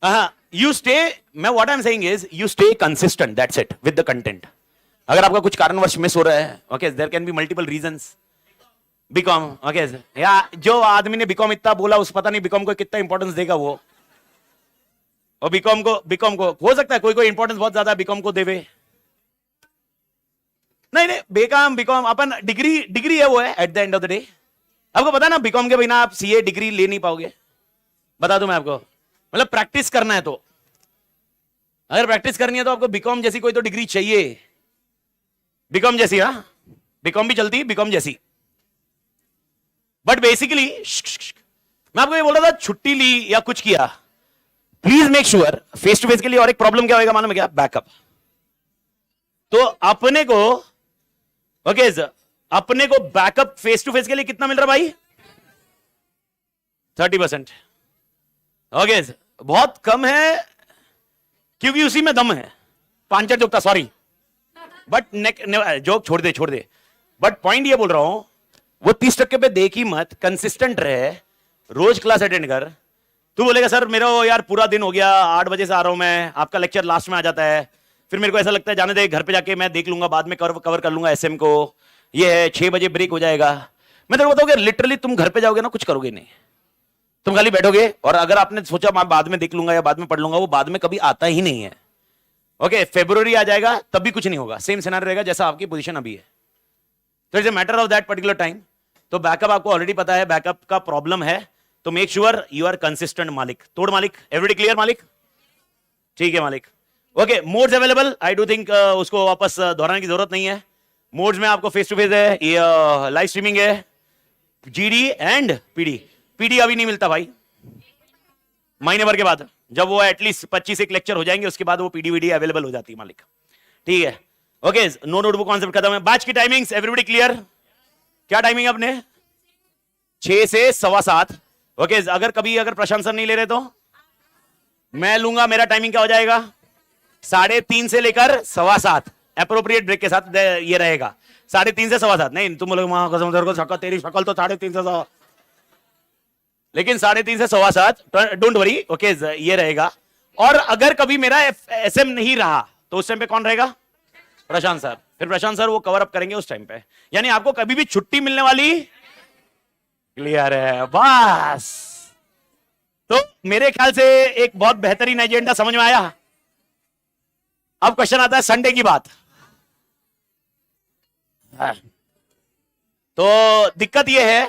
हाँ, यू स्टे, मैं what I am saying is you stay consistent, that's it, with the content. अगर आपका कुछ कारणवश मिस हो रहा है, okay, there can be multiple reasons. BCom, okay, या जो आदमी ने बीकॉम इतना बोला, उस पता नहीं बीकॉम को कितना इंपॉर्टेंस देगा वो, और बीकॉम को हो सकता है कोई इंपॉर्टेंस बहुत ज्यादा बीकॉम को देवे। नहीं, बीकॉम अपन डिग्री है, वो है at the end of the day. आपको पता है ना, बीकॉम के बिना आप सीए डिग्री ले नहीं पाओगे, बता दूं मैं आपको। मतलब प्रैक्टिस करना है, तो अगर प्रैक्टिस करनी है तो आपको बीकॉम जैसी कोई तो डिग्री चाहिए, बीकॉम जैसी। हाँ, बीकॉम भी चलती है, बीकॉम जैसी। बट बेसिकली मैं आपको ये बोल रहा था, छुट्टी ली या कुछ किया, please make sure, face to face के लिए और एक प्रॉब्लम क्या होगा मालूम है क्या, बैकअप। तो अपने को ओके, अपने को बैकअप फेस टू फेस के लिए कितना मिल रहा भाई, 30%। ओके, बहुत कम है, क्योंकि उसी में दम है। पांचर जोकता, सॉरी, बट जोक छोड़ दे। बट पॉइंट ये बोल रहा हूं, वो 30% पे देख ही मत, कंसिस्टेंट रहे, रोज क्लास अटेंड कर। तू बोलेगा सर मेरा यार पूरा दिन हो गया, 8 बजे से आ रहा हूं मैं, आपका लेक्चर लास्ट में आ जाता है, फिर मेरे को ऐसा लगता है जाने दे, घर पे जाके मैं देख लूंगा, बाद में कवर कर लूंगा एसएम को, ये है 6 बजे ब्रेक हो जाएगा। मैं तेरे को बताऊंगा, लिटरली तुम घर पे जाओगे ना, कुछ करोगे नहीं, तुम खाली बैठोगे। और अगर आपने सोचा मैं बाद में देख लूंगा या बाद में पढ़ लूंगा, वो बाद में कभी आता ही नहीं है। ओके, फेब्रुवरी आ जाएगा तब भी कुछ नहीं होगा, सेम सिनेरियो रहेगा जैसा आपकी पोजीशन अभी है। तो it's a matter of that particular time. तो बैकअप आपको ऑलरेडी पता है, बैकअप का प्रॉब्लम है, तो make sure you are consistent मालिक। तोड़ मालिक, एवरीबडी क्लियर मालिक, ठीक है मालिक। Okay, modes available, I do think उसको वापस दोहराने की जरूरत नहीं है। मोड्स में आपको फेस टू फेस है, लाइव स्ट्रीमिंग है, जीडी एंड पीडी अभी नहीं मिलता भाई, महीने भर के बाद, जब वो एटलीस्ट 25 एक लेक्चर हो जाएंगे, उसके बाद वो पीडीवीडी अवेलेबल हो जाती है मालिक, ठीक है। ओके, नो नोटबुक कॉन्सेप्ट खत्म है। बैच की टाइमिंग्स एवरीबडी क्लियर, क्या टाइमिंग है अपने, 6 से 7:15। ओके, अगर प्रशांत सर नहीं ले रहे तो मैं लूंगा, मेरा टाइमिंग क्या हो जाएगा, 3:30 से लेकर 7:15, एप्रोप्रिएट ब्रेक के साथ ये रहेगा, 3:30 से 7:15। नहीं तुम लोग वहां कसम को शक्ल, तेरी शक्ल तो 3:30 से 7, लेकिन 3:30 से 7:15, डोंट वरी। ओके, ये रहेगा। और अगर कभी मेरा एसएम नहीं रहा तो उस टाइम पे कौन रहेगा, प्रशांत सर। फिर प्रशांत सर वो कवर अप करेंगे उस टाइम पे, यानी आपको कभी भी छुट्टी मिलने वाली, क्लियर है बस। तो मेरे ख्याल से एक बहुत बेहतरीन एजेंडा समझ में आया। अब क्वेश्चन आता है संडे की बात। तो दिक्कत यह है,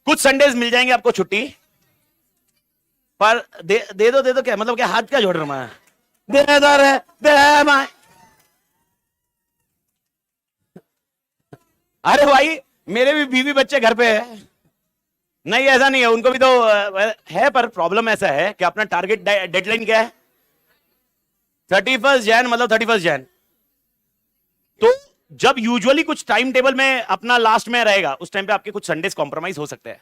कुछ संडेज मिल जाएंगे आपको छुट्टी, पर दे दो क्या मतलब, क्या हाथ क्या जोड़ रहा है, दे मैं। अरे भाई मेरे भी बीवी बच्चे घर पे है, नहीं ऐसा नहीं है, उनको भी तो है, पर प्रॉब्लम ऐसा है कि अपना टारगेट डेडलाइन क्या है, 31 जैन, मतलब 31 जैन। तो जब यूजुअली कुछ टाइम टेबल में अपना लास्ट में रहेगा, उस टाइम पे आपके कुछ संडेज कॉम्प्रोमाइज हो सकते हैं,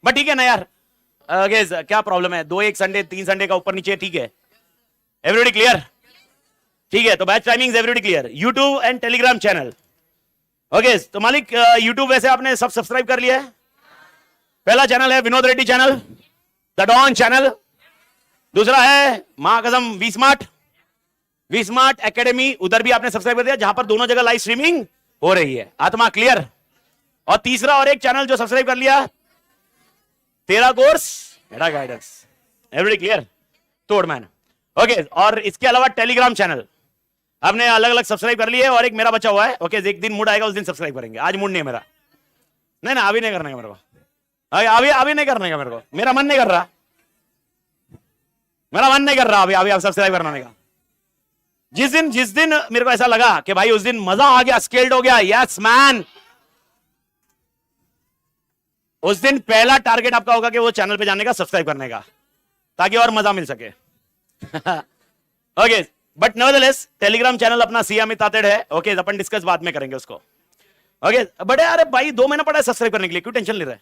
बट ठीक है ना यार, क्या प्रॉब्लम है, 2 एक संडे 3 संडे का ऊपर नीचे, ठीक है, एवरीबॉडी क्लियर। ठीक है, तो batch timing everybody clear, YouTube and Telegram channel. Okay, तो मालिक यूट्यूब वैसे आपने सब सब्सक्राइब कर लिया है। पहला चैनल है Vinod Reddy channel, the Don channel. दूसरा है महाकसम वी स्मार्ट एकेडमी, उधर भी आपने सब्सक्राइब कर दिया, जहां पर दोनों जगह लाइव स्ट्रीमिंग हो रही है। आत्मा क्लियर। और तीसरा और एक चैनल जो सब्सक्राइब कर लिया, तेरा कोर्स मेरा गाइडेंस, एवरीबॉडी क्लियर, तोड़मैन। ओके, और इसके अलावा टेलीग्राम चैनल आपने अलग अलग सब्सक्राइब कर लिए, और एक मेरा बचा हुआ है। ओके, एक दिन मूड आएगा उस दिन सब्सक्राइब करेंगे, आज मूड नहीं है मेरा। नहीं ना, अभी नहीं करने का मेरे को, अभी नहीं करने का मेरे को, मेरा मन नहीं कर रहा, अभी आप सब्सक्राइब करने का। जिस दिन मेरे को ऐसा लगा कि भाई उस दिन मजा आ गया, स्केल्ड हो गया, यस मैन, उस दिन पहला टारगेट आपका होगा कि वो चैनल पे जाने का, सब्सक्राइब करने का, ताकि और मजा मिल सके। Okay, but nevertheless Telegram channel अपना सी अमित तातेड़ है। ओके, अपन डिस्कस बाद में करेंगे उसको। ओके, बड़े अरे भाई 2 महीना पड़ा है सब्सक्राइब करने के लिए, क्यों टेंशन ले रहे हैं?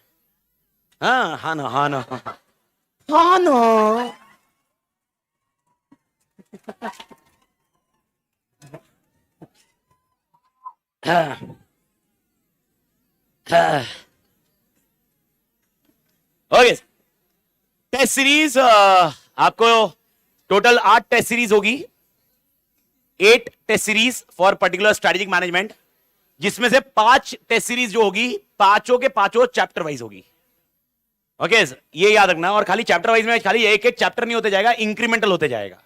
हाँ ना। ओके, टेस्ट सीरीज आपको टोटल 8 टेस्ट सीरीज होगी, 8 test series for particular strategic management, जिसमें से 5 टेस्ट सीरीज जो होगी, पांचों के पांचों चैप्टर वाइज होगी। ओके, ये याद रखना। और खाली चैप्टर वाइज में खाली एक चैप्टर नहीं होते जाएगा, इंक्रीमेंटल होते जाएगा,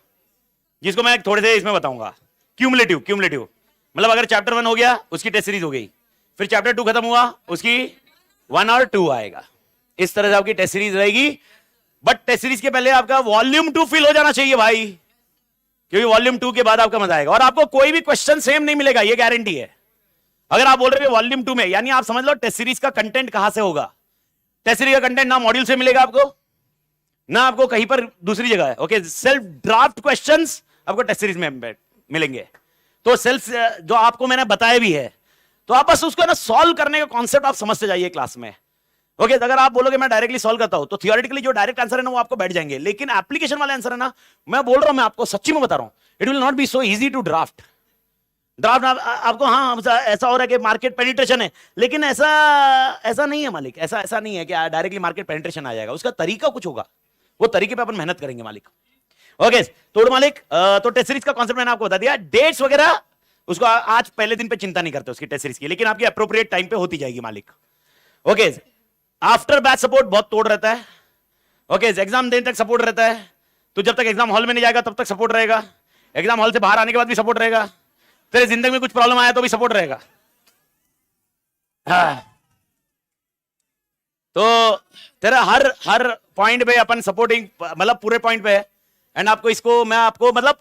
जिसको मैं थोड़े से इसमें बताऊंगा। क्यूमुलेटिव मतलब अगर चैप्टर 1 हो गया, उसकी टेस्ट सीरीज हो गई, फिर चैप्टर 2 खत्म हुआ, उसकी 1 और 2 आएगा। इस तरह से आपकी टेस्ट सीरीज रहेगी। बट टेस्ट सीरीज के पहले आपका वॉल्यूम 2 फिल हो जाना चाहिए भाई, क्योंकि वॉल्यूम 2 के बाद आपका मजा आएगा। और आपको कोई भी क्वेश्चन सेम नहीं मिलेगा, ये गारंटी है। अगर आप बोल रहे हो वॉल्यूम 2 में, यानी आप समझ लो टेस्ट सीरीज का कंटेंट कहां से होगा। टेस्ट सीरीज का कंटेंट ना मॉड्यूल से मिलेगा आपको, ना आपको कहीं पर दूसरी जगह है। ओके, सेल्फ ड्राफ्ट क्वेश्चंस आपको टेस्ट सीरीज में मिलेंगे। तो सेल्फ जो आपको मैंने बताया भी है, तो आप बस उसको ना सॉल्व करने का कॉन्सेप्ट आप समझते जाइए क्लास में। ओके, अगर आप बोलोगे मैं डायरेक्टली सॉल्व करता हूं, तो थियोरेटिकली जो डायरेक्ट आंसर है ना वो आपको बैठ जाएंगे, लेकिन एप्लीकेशन वाले आंसर है ना, मैं बोल रहा हूं, मैं आपको सच्ची में बता रहा हूं, it will not be so easy to draft आपको। हाँ, ऐसा हो रहा है कि मार्केट पेनिट्रेशन है, लेकिन ऐसा नहीं है मालिक, ऐसा नहीं है कि डायरेक्टली मार्केट पेनिट्रेशन आ जाएगा। उसका तरीका कुछ होगा, वो तरीके पे अपन मेहनत करेंगे मालिक। ओके, तो मालिक तो टेस्ट सीरीज का कॉन्सेप्ट मैंने आपको बता दिया। डेट्स वगैरह उसको आज पहले दिन पे चिंता नहीं करते उसकी टेस्ट सीरीज की, लेकिन आपकी अप्रोप्रिएट टाइम पे होती जाएगी मालिक। ओके, आफ्टर बैच सपोर्ट बहुत तोड़ रहता है। ओके, एग्जाम देने तक सपोर्ट रहता है, तो जब तक एग्जाम हॉल में नहीं जाएगा तब तक सपोर्ट रहेगा, एग्जाम हॉल से बाहर आने के बाद भी सपोर्ट रहेगा, तेरे जिंदगी में कुछ प्रॉब्लम आया तो भी सपोर्ट रहेगा। तो तेरा हर पॉइंट पे अपन सपोर्टिंग, मतलब पूरे पॉइंट पे है। एंड आपको इसको मैं आपको मतलब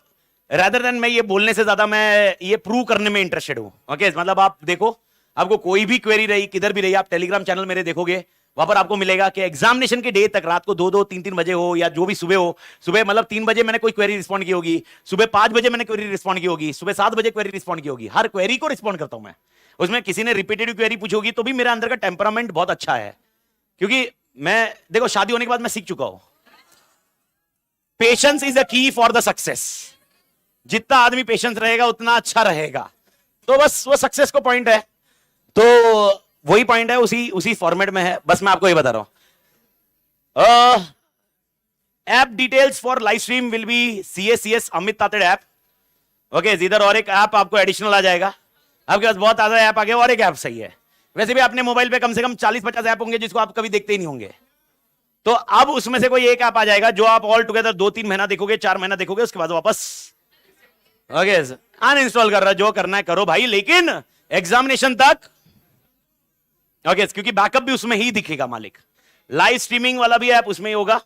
रादर देन मैं ये बोलने से ज्यादा मैं ये प्रूव करने में इंटरेस्टेड हूं। ओके, मतलब आप देखो, आपको कोई भी क्वेरी रही, किधर भी रही, आप टेलीग्राम चैनल मेरे देखोगे, वहां पर आपको मिलेगा कि एग्जामिनेशन के डे तक रात को 2-2, 3-3 बजे हो, या जो भी सुबह हो, सुबह मतलब 3 बजे मैंने कोई क्वेरी रिस्पॉन्ड की होगी, सुबह 5 बजे मैंने क्वेरी रिस्पॉन्ड की होगी, सुबह 7 बजे क्वेरी रिस्पॉन्ड की होगी। हर क्वेरी को रिस्पॉन्ड करता हूं मैं। उसमें किसी ने रिपीटेटिव क्वेरी पूछी होगी तो भी मेरे अंदर का टेम्परामेंट बहुत अच्छा है, क्योंकि मैं देखो शादी होने के बाद मैं सीख चुका हूं, patience is the key for the success. जितना आदमी पेशेंस रहेगा उतना अच्छा रहेगा। तो बस वो सक्सेस को पॉइंट है, तो वही पॉइंट है, उसी फॉर्मेट में है। बस मैं आपको ये बता रहा हूं। App details for live stream will be CACS Amit Tated app. Okay, इधर और एक ऐप आपको एडिशनल आ जाएगा। आपके पास बहुत ज्यादा ऐप आ गया, और एक ऐप सही है। वैसे भी अपने मोबाइल पे कम से कम 40-50 ऐप होंगे जिसको आप कभी देखते ही नहीं होंगे। तो अब उसमें से कोई एक ऐप आ जाएगा जो आप ऑल टुगेदर 2-3 महीना देखोगे, 4 महीना देखोगे, उसके बाद वापस ओके अनइंस्टॉल कर रहा, जो करना है करो भाई, लेकिन एग्जामिनेशन तक। ओके, क्योंकि बैकअप भी उसमें ही दिखेगा मालिक। लाइव स्ट्रीमिंग वाला भी ऐप उसमें ही होगा।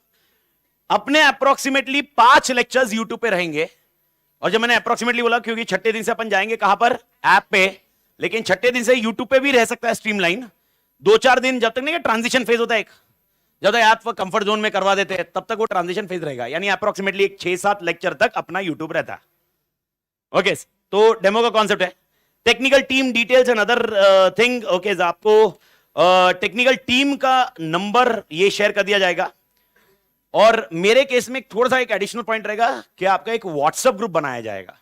अपने अप्रोक्सीमेटली 5 लेक्चर्स यूट्यूब पे रहेंगे। और जब मैंने अप्रोक्सीमेटली बोला, क्योंकि छठे दिन से अपन जाएंगे कहां पर, ऐप पे, लेकिन छठे दिन से यूट्यूब पे भी रह सकता है स्ट्रीमलाइन। 2-4 दिन जब तक नहीं, ट्रांजिशन फेज होता है एक, जब तक ऐप कंफर्ट जोन में करवा देते हैं तब तक वो ट्रांजिशन फेज रहेगा, यानी अप्रोक्सीमेटली एक 6-7 लेक्चर तक अपना यूट्यूब रहता है। ओके, तो डेमो का कॉन्सेप्ट है technical team details and other thing. Okay, आपको टेक्निकल टीम का नंबर ये शेयर कर दिया जाएगा। और मेरे केस में थोड़ा सा एक एडिशनल पॉइंट रहेगा कि आपका एक व्हाट्सएप ग्रुप बनाया जाएगा।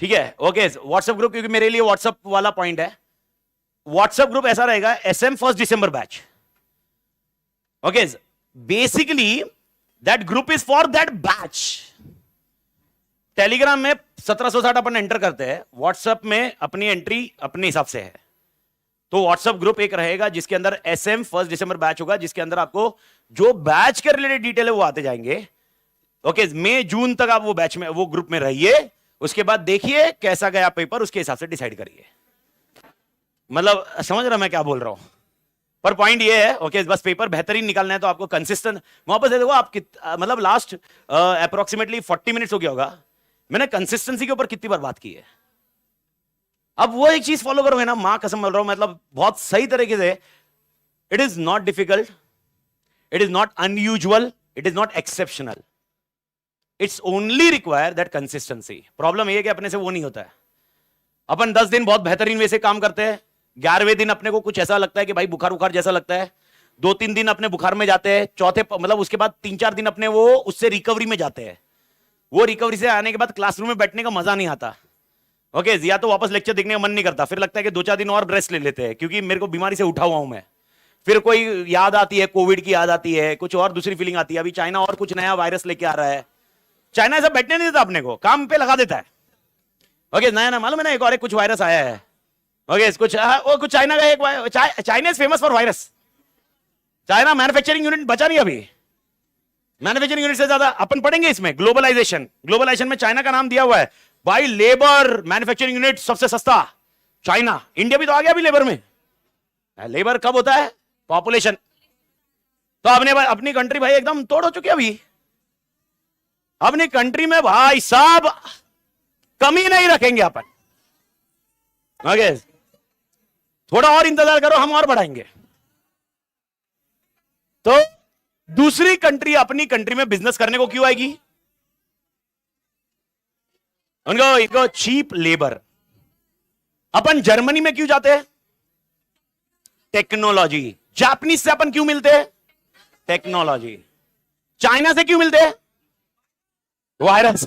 ठीक है। ओके, व्हाट्सएप ग्रुप, क्योंकि मेरे लिए व्हाट्सएप वाला पॉइंट है। व्हाट्सएप ग्रुप ऐसा रहेगा, एसएम 1 दिसंबर batch. Okay, basically that group is for that batch. Telegram में 1760 अपन एंटर करते हैं, व्हाट्सएप में अपनी एंट्री अपने हिसाब से है। तो व्हाट्सएप ग्रुप एक रहेगा जिसके अंदर एसएम 1 दिसंबर बैच होगा, जिसके अंदर आपको जो बैच के रिलेटेड डिटेल है वो आते जाएंगे। ओके, मई जून तक आप वो बैच में, वो ग्रुप में रहिए। उसके बाद देखिए कैसा गया पेपर, उसके हिसाब से डिसाइड करिए। मतलब समझ रहा मैं क्या बोल रहा हूं? पर पॉइंट ये है, ओके, बस पेपर बेहतरीन निकालना है तो आपको कंसिस्टेंट वापस देखो। आप मतलब लास्ट अप्रोक्सीमेटली 40 मिनट्स हो गया होगा, मैंने कंसिस्टेंसी के ऊपर कितनी बार बात की है। अब वो एक चीज फॉलो करोगे ना, मां कसम बोल रहा हूं, मतलब बहुत सही तरीके से। It is not difficult, it is not unusual, it is not exceptional, it's only require that consistency. Problem यह है कि अपने से वो नहीं होता है। अपन 10 दिन बहुत बेहतरीन वे से काम करते हैं, 11वें दिन अपने को कुछ ऐसा लगता है कि भाई बुखार बुखार जैसा लगता है, 2-3 दिन अपने बुखार में जाते हैं, चौथे मतलब उसके बाद 3-4 दिन अपने वो उससे रिकवरी में जाते हैं। वो रिकवरी से आने के बाद क्लासरूम में बैठने का मजा नहीं आता। ओके, या तो वापस लेक्चर देखने का मन नहीं करता, फिर लगता है कि 2-4 दिन और रेस्ट ले लेते हैं क्योंकि मेरे को बीमारी से उठा हुआ हूं मैं। फिर कोई याद आती है, कोविड की याद आती है, कुछ और दूसरी फीलिंग आती है, अभी चाइना और कुछ नया वायरस लेके आ रहा है। चाइना ऐसा बैठने नहीं देता अपने को, काम पे लगा देता है। ओके, नया ना मालूम है ना, एक और एक कुछ वायरस आया है। ओके, कुछ वो कुछ चाइना का एक, China is famous for virus. China manufacturing unit बचा नहीं अभी, मैन्युफैक्चरिंग यूनिट से ज्यादा अपन पढ़ेंगे इसमें। ग्लोबलाइजेशन, ग्लोबलाइजेशन में चाइना का नाम दिया हुआ है भाई। लेबर मैन्युफैक्चरिंग यूनिट सबसे सस्ता चाइना। इंडिया भी तो आ गया अभी लेबर में। लेबर कब होता है? पॉपुलेशन। तो अपनी कंट्री भाई एकदम तोड़ हो चुकी है अभी। अपनी कंट्री में भाई साहब कमी नहीं रखेंगे अपन। ओके, थोड़ा और इंतजार करो, हम और बढ़ाएंगे। तो दूसरी कंट्री अपनी कंट्री में बिजनेस करने को क्यों आएगी? इनको चीप लेबर। अपन जर्मनी में क्यों जाते हैं? टेक्नोलॉजी। जापानीज से अपन क्यों मिलते हैं? टेक्नोलॉजी। चाइना से क्यों मिलते हैं? वायरस।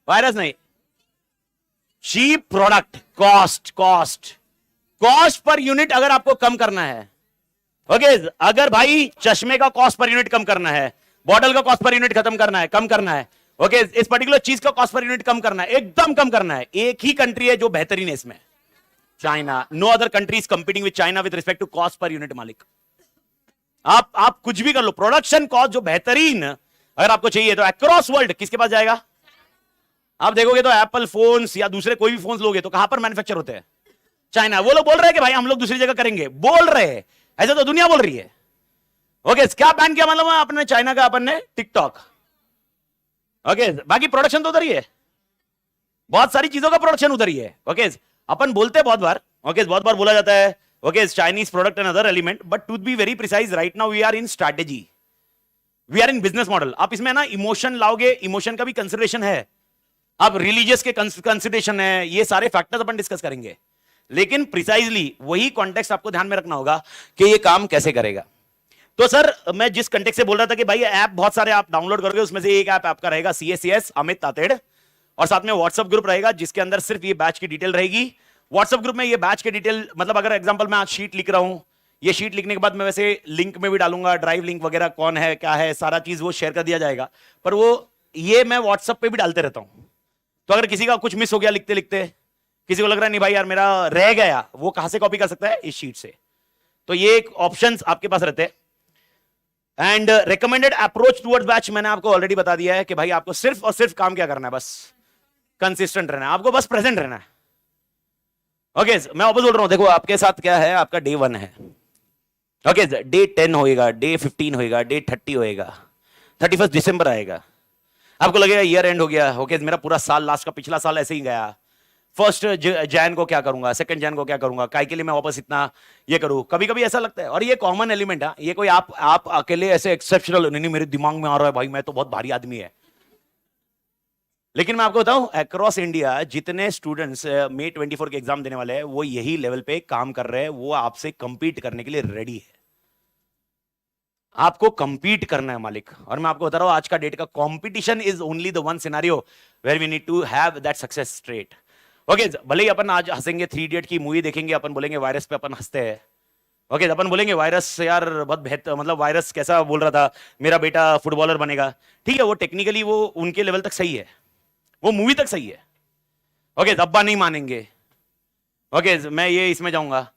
वायरस नहीं, cheap product. Cost per unit अगर आपको कम करना है, ओके, अगर भाई चश्मे का कॉस्ट पर यूनिट कम करना है, बॉटल का कॉस्ट पर यूनिट कम करना है, ओके, इस पर्टिकुलर चीज का कॉस्ट पर यूनिट कम करना है, एकदम कम करना है, एक ही कंट्री है जो बेहतरीन है इसमें, China. No other country is competing with China with respect to cost per unit. मालिक, आप कुछ भी कर लो, प्रोडक्शन कॉस्ट जो बेहतरीन अगर आपको चाहिए तो अक्रॉस वर्ल्ड किसके पास जाएगा? आप देखोगे तो एप्पल फोन्स या दूसरे कोई भी फोन्स लोगे तो कहां पर मैन्युफैक्चर होते हैं? चाइना। वो लोग बोल रहे हैं कि भाई हम लोग दूसरी जगह करेंगे, बोल रहे हैं, ऐसा तो दुनिया बोल रही है। ओके, क्या बैन किया मतलब आपने चाइना का? अपन ने टिकटॉक। ओके, बाकी प्रोडक्शन तो उधर ही है, बहुत सारी चीजों का प्रोडक्शन उधर ही है। ओके, अपन बोलते हैं बहुत बार, ओके, बहुत बार बोला जाता है, okay, Chinese product and other element, but to be very precise right now we are in strategy, we are in business model. आप इसमें ना इमोशन लाओगे, इमोशन का भी कंसिडरेशन है, अब रिलीजियस के कंसिडरेशन है, ये सारे फैक्टर्स अपन डिस्कस करेंगे, लेकिन प्रिसाइजली वही कॉन्टेक्स्ट आपको ध्यान में रखना होगा कि ये काम कैसे करेगा। तो सर मैं जिस कंटेक्स्ट से बोल रहा था कि भाई ऐप बहुत सारे आप डाउनलोड करोगे, उसमें से एक ऐप आपका रहेगा CSCS अमित तातेड़, और साथ में व्हाट्सएप ग्रुप रहेगा जिसके अंदर सिर्फ ये बैच की डिटेल रहेगी। व्हाट्सएप ग्रुप में ये बैच की डिटेल, मतलब अगर एग्जांपल मैं आज शीट लिख रहा हूं, ये शीट लिखने के बाद मैं वैसे लिंक में भी डालूंगा, ड्राइव लिंक वगैरह, कौन है क्या है सारा चीज वो शेयर कर दिया जाएगा, पर वो ये मैं व्हाट्सएप पे भी डालते रहता हूं। तो अगर किसी का कुछ मिस हो गया लिखते लिखते, किसी को लग रहा है नहीं भाई यार मेरा रह गया, वो कहां से कॉपी कर सकता है? इस शीट से। तो ये एक ऑप्शंस आपके पास रहते हैं। And recommended approach towards batch मैंने आपको ऑलरेडी बता दिया है कि भाई आपको सिर्फ और सिर्फ काम क्या करना है? बस कंसिस्टेंट रहना है, आपको बस प्रेजेंट रहना है। ओके, मैं वापस बोल रहा हूं, देखो आपके साथ क्या है, आपका डे 1 है, ओके, डे 10 होएगा, डे 15 होएगा, डे 30 होएगा, 31 दिसंबर आएगा, आपको लगेगा ईयर एंड हो गया, ओके, मेरा पूरा साल, लास्ट का पिछला साल ऐसे ही गया, 1 जैन को क्या करूंगा, 2 जैन को क्या करूंगा, काय के लिए मैं वापस इतना ये करूं। कभी कभी ऐसा लगता है, और ये कॉमन एलिमेंट है, ये कोई आप अकेले ऐसे एक्सेप्शनल नहीं, मेरे दिमाग में आ रहा है भाई मैं तो बहुत भारी आदमी है। लेकिन मैं आपको बताऊं, अक्रॉस इंडिया जितने स्टूडेंट्स मई 24 के एग्जाम देने वाले हैं वो यही लेवल पे काम कर रहे हैं, वो आपसे कंपीट करने के लिए रेडी है। आपको compete करना है मालिक, और मैं आपको बता रहा हूं आज का डेट का competition is only the one scenario where we need to have that success rate. Okay भले ही अपन आज हंसेंगे, 3 इडियट की मूवी देखेंगे, अपन बोलेंगे वायरस पे अपन हंसते हैं। ओके अपन बोलेंगे वायरस यार बहुत बेहतर, मतलब वायरस कैसा बोल रहा था मेरा बेटा फुटबॉलर बनेगा, ठीक है वो टेक्निकली वो उनके लेवल तक सही है, वो मूवी तक सही है। ओके अब्बा नहीं मानेंगे, ओके मैं ये इसमें जाऊंगा,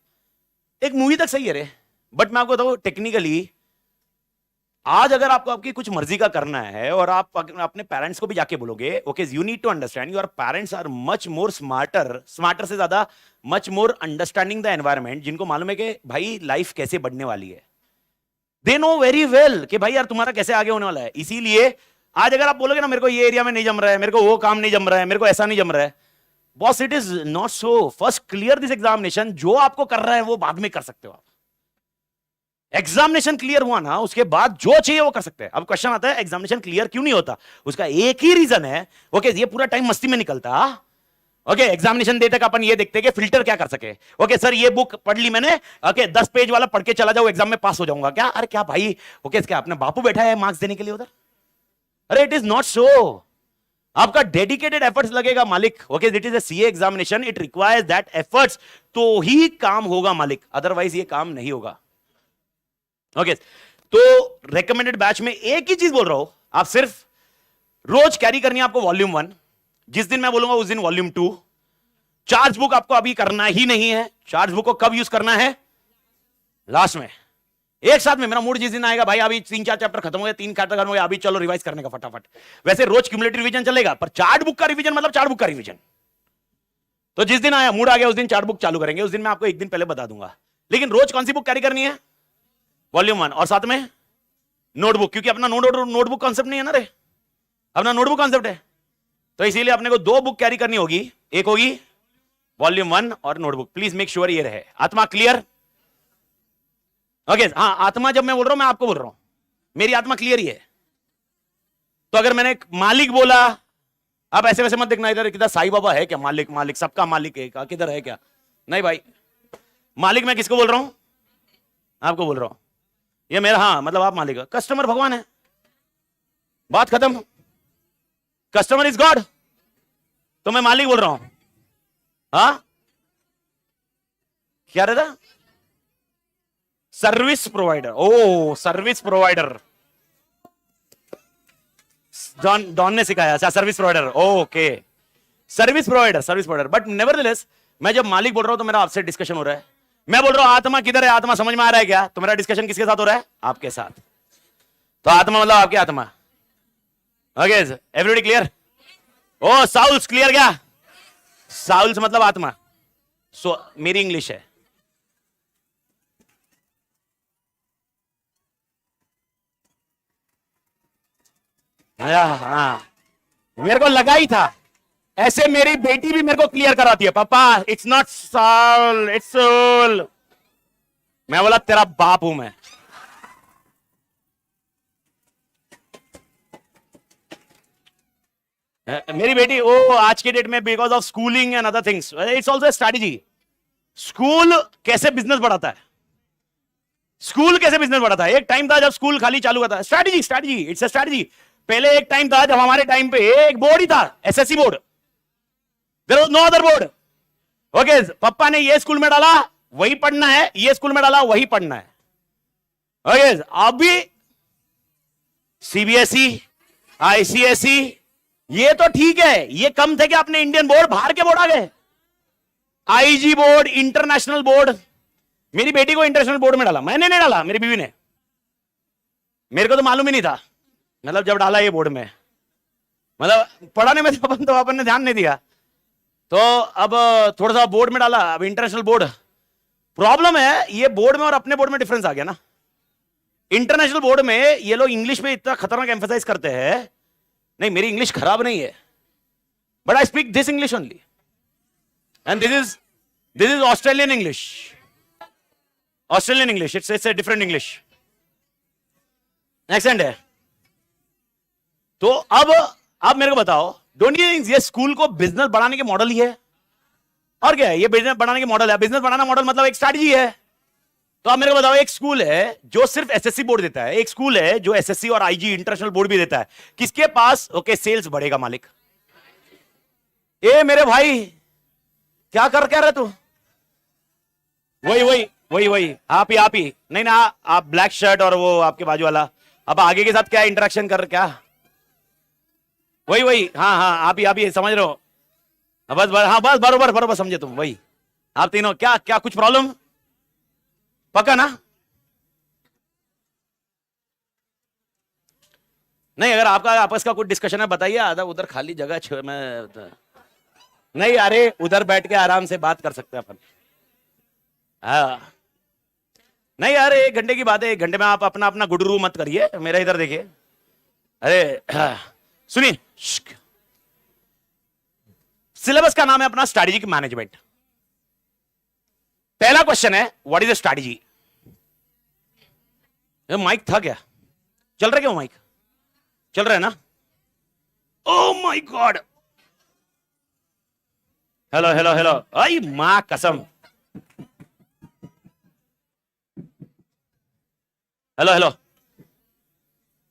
एक मूवी तक सही है रे, बट मैं आपको बताऊं टेक्निकली आज अगर आपको आपकी कुछ मर्जी का करना है और आप अपने पेरेंट्स को भी जाके बोलोगे, okay you need to understand your parents are much more smarter से ज्यादा much more understanding the environment, जिनको मालूम है कि भाई लाइफ कैसे बढ़ने वाली है, दे नो वेरी वेल कि भाई यार तुम्हारा कैसे आगे होने वाला है। इसीलिए आज अगर आप बोलोगे ना मेरे को ये एरिया में नहीं जम रहा है, मेरे को वो काम नहीं जम रहा है, मेरे को ऐसा नहीं जम रहा है, boss it is not so, first clear this examination, जो आपको कर रहा है वो बाद में कर सकते हो आप, एग्जामिनेशन क्लियर हुआ ना उसके बाद जो चाहिए वो कर सकते हैं। अब क्वेश्चन आता है एग्जामिनेशन क्लियर क्यों नहीं होता, उसका एक ही रीजन है, ओके ये पूरा टाइम मस्ती में निकलता, ओके एग्जामिनेशन डे तक अपन ये देखते हैं कि फिल्टर क्या कर सके, ओके सर ये बुक पढ़ ली मैंने, ओके 10 पेज वाला पढ़ के चला जाओ एग्जाम में पास हो जाऊंगा क्या, अरे क्या भाई ओके क्या अपने बापू बैठा है मार्क्स देने के लिए उधर, अरे इट इज नॉट सो, आपका डेडिकेटेड एफर्ट्स लगेगा मालिक, okay it is a CA examination, it requires that efforts, तो ही काम होगा मालिक, अदरवाइज ये काम नहीं होगा। ओके तो रेकमेंडेड बैच में एक ही चीज बोल रहा हूं, आप सिर्फ रोज कैरी करनी है आपको वॉल्यूम 1, जिस दिन मैं बोलूंगा उस दिन वॉल्यूम 2, चार्ज बुक आपको अभी करना ही नहीं है, चार्ज बुक को कब यूज करना है, लास्ट में, एक साथ में, मेरा मूड जिस दिन आएगा भाई अभी 3-4 चैप्टर खत्म हो गए, 3 चैप्टर खत्म हो गए, अभी चलो रिवाइज करने का फटाफट, वैसे रोज क्यूमुलेटिव रिवीजन चलेगा, पर चार्ट बुक का रिवीजन मतलब चार्ट बुक का रिवीजन, तो जिस दिन आया मूड आ गया उस दिन चार्ट बुक चालू करेंगे, उस दिन मैं आपको एक दिन पहले बता दूंगा, लेकिन रोज कौन सी बुक कैरी करनी है, वॉल्यूम 1, और साथ में नोटबुक, क्योंकि अपना नोटबुक कॉन्सेप्ट नहीं है ना रे, अपना नोटबुक कॉन्सेप्ट है, तो इसीलिए अपने को 2 बुक कैरी करनी होगी, एक होगी वॉल्यूम 1 और नोटबुक, प्लीज मेक श्योर ये रहे। आत्मा क्लियर, ओके हाँ आत्मा जब मैं बोल रहा हूं मैं आपको बोल रहा हूं, मेरी आत्मा क्लियर ही है, तो अगर मैंने मालिक बोला, आप ऐसे वैसे मत देखना इधर किधर साईं बाबा है क्या, मालिक मालिक सबका मालिक है क्या, किधर है क्या, नहीं भाई मालिक मैं किसको बोल रहा हूं, आपको बोल रहा हूं, ये मेरा, हाँ मतलब आप मालिक, कस्टमर भगवान है, बात खत्म, कस्टमर इज गॉड, तो मैं मालिक बोल रहा हूं, हाँ क्या रहता, सर्विस प्रोवाइडर, ओ सर्विस प्रोवाइडर, डॉन ने सिखाया, अच्छा service provider, okay service provider, but nevertheless मैं जब मालिक बोल रहा हूं तो मेरा आपसे डिस्कशन हो रहा है, मैं बोल रहा हूं आत्मा किधर है, आत्मा समझ में आ रहा है क्या, तो मेरा डिस्कशन किसके साथ हो रहा है, आपके साथ, तो आत्मा मतलब आपकी आत्मा, ओके एवरीबॉडी क्लियर, ओ साउल्स क्लियर क्या, साउल्स मतलब आत्मा, सो मेरी इंग्लिश है, हाँ मेरे को लगा ही था, ऐसे मेरी बेटी भी मेरे को क्लियर कराती है, पापा it's not soul it's soul, मैं बोला तेरा बाप हूं मैं, मेरी बेटी ओ आज के डेट में because of schooling and other things it's also strategy, school कैसे बिजनेस बढ़ाता है, स्कूल कैसे बिजनेस बढ़ाता है, एक टाइम था जब स्कूल खाली चालू हुआ था, स्ट्रैटेजी इट्स अ स्ट्रैटेजी, पहले एक टाइम था जब हमारे टाइम पे एक बोर्ड ही था, SSC board, there was no other board, okay पापा ने ये स्कूल में डाला वही पढ़ना है, ये स्कूल में डाला वही पढ़ना है, ओके अभी सीबीएसई आईसीएसई ये तो ठीक है, ये कम थे कि अपने इंडियन बोर्ड बाहर के बोर्ड आ गए, आईजी बोर्ड, इंटरनेशनल बोर्ड, मेरी बेटी को इंटरनेशनल बोर्ड में डाला, मैंने नहीं डाला, मेरी बीवी ने, मेरे को तो मालूम ही नहीं था, मतलब जब डाला ये बोर्ड में, मतलब पढ़ाने में तो अपन ने ध्यान नहीं दिया, तो अब थोड़ा सा बोर्ड में डाला, अब इंटरनेशनल बोर्ड, प्रॉब्लम है ये बोर्ड में और अपने बोर्ड में डिफरेंस आ गया ना, इंटरनेशनल बोर्ड में ये लोग इंग्लिश में इतना खतरनाक एम्फेसाइज करते हैं, नहीं मेरी इंग्लिश खराब नहीं है, but I speak this English only, and this is Australian English, it's a different English accent है, तो अब मेरे को बताओ, डोंट यू थिंक ये स्कूल को बिजनेस बढ़ाने के मॉडल ही है, और क्या है ये बिजनेस बढ़ाने के मॉडल है, बिजनेस बढ़ाना मॉडल मतलब एक स्ट्रैटेजी है, तो आप मेरे को बताओ, एक स्कूल है जो सिर्फ एसएससी बोर्ड देता है, एक स्कूल है जो एसएससी और आईजी इंटरनेशनल बोर्ड भी देता है, किसके पास ओके सेल्स बढ़ेगा मालिक? ए मेरे भाई, क्या कर क्या रहे तू? वही वही वही वही आप ही नहीं ना, आप ब्लैक शर्ट और वो आपके बाजू वाला, अब आगे के साथ क्या इंटरेक्शन कर क्या? वही वही, हाँ हाँ, आप ही समझ रहे हो? बस बस, हाँ बस, बरोबर बरोबर समझे तुम। वही आप तीनों, क्या क्या कुछ प्रॉब्लम? पक्का ना? नहीं, अगर आपका आपस का कुछ डिस्कशन है बताइए, आधा उधर खाली जगह मैं नहीं, अरे उधर बैठ के आराम से बात कर सकते हैं अपन। हाँ नहीं यार, 1 घंटे की बात है, 1 घंटे में आप अपना अपना गुडरू मत करिए, मेरा इधर देखिए। अरे सुनिए, सिलेबस का नाम है अपना स्ट्रैटेजिक मैनेजमेंट। पहला क्वेश्चन है, what is a strategy? Mike था क्या? चल रहा क्या माइक? चल रहा है ना? Oh my God, hello hello hello, आई मां कसम, हेलो हेलो।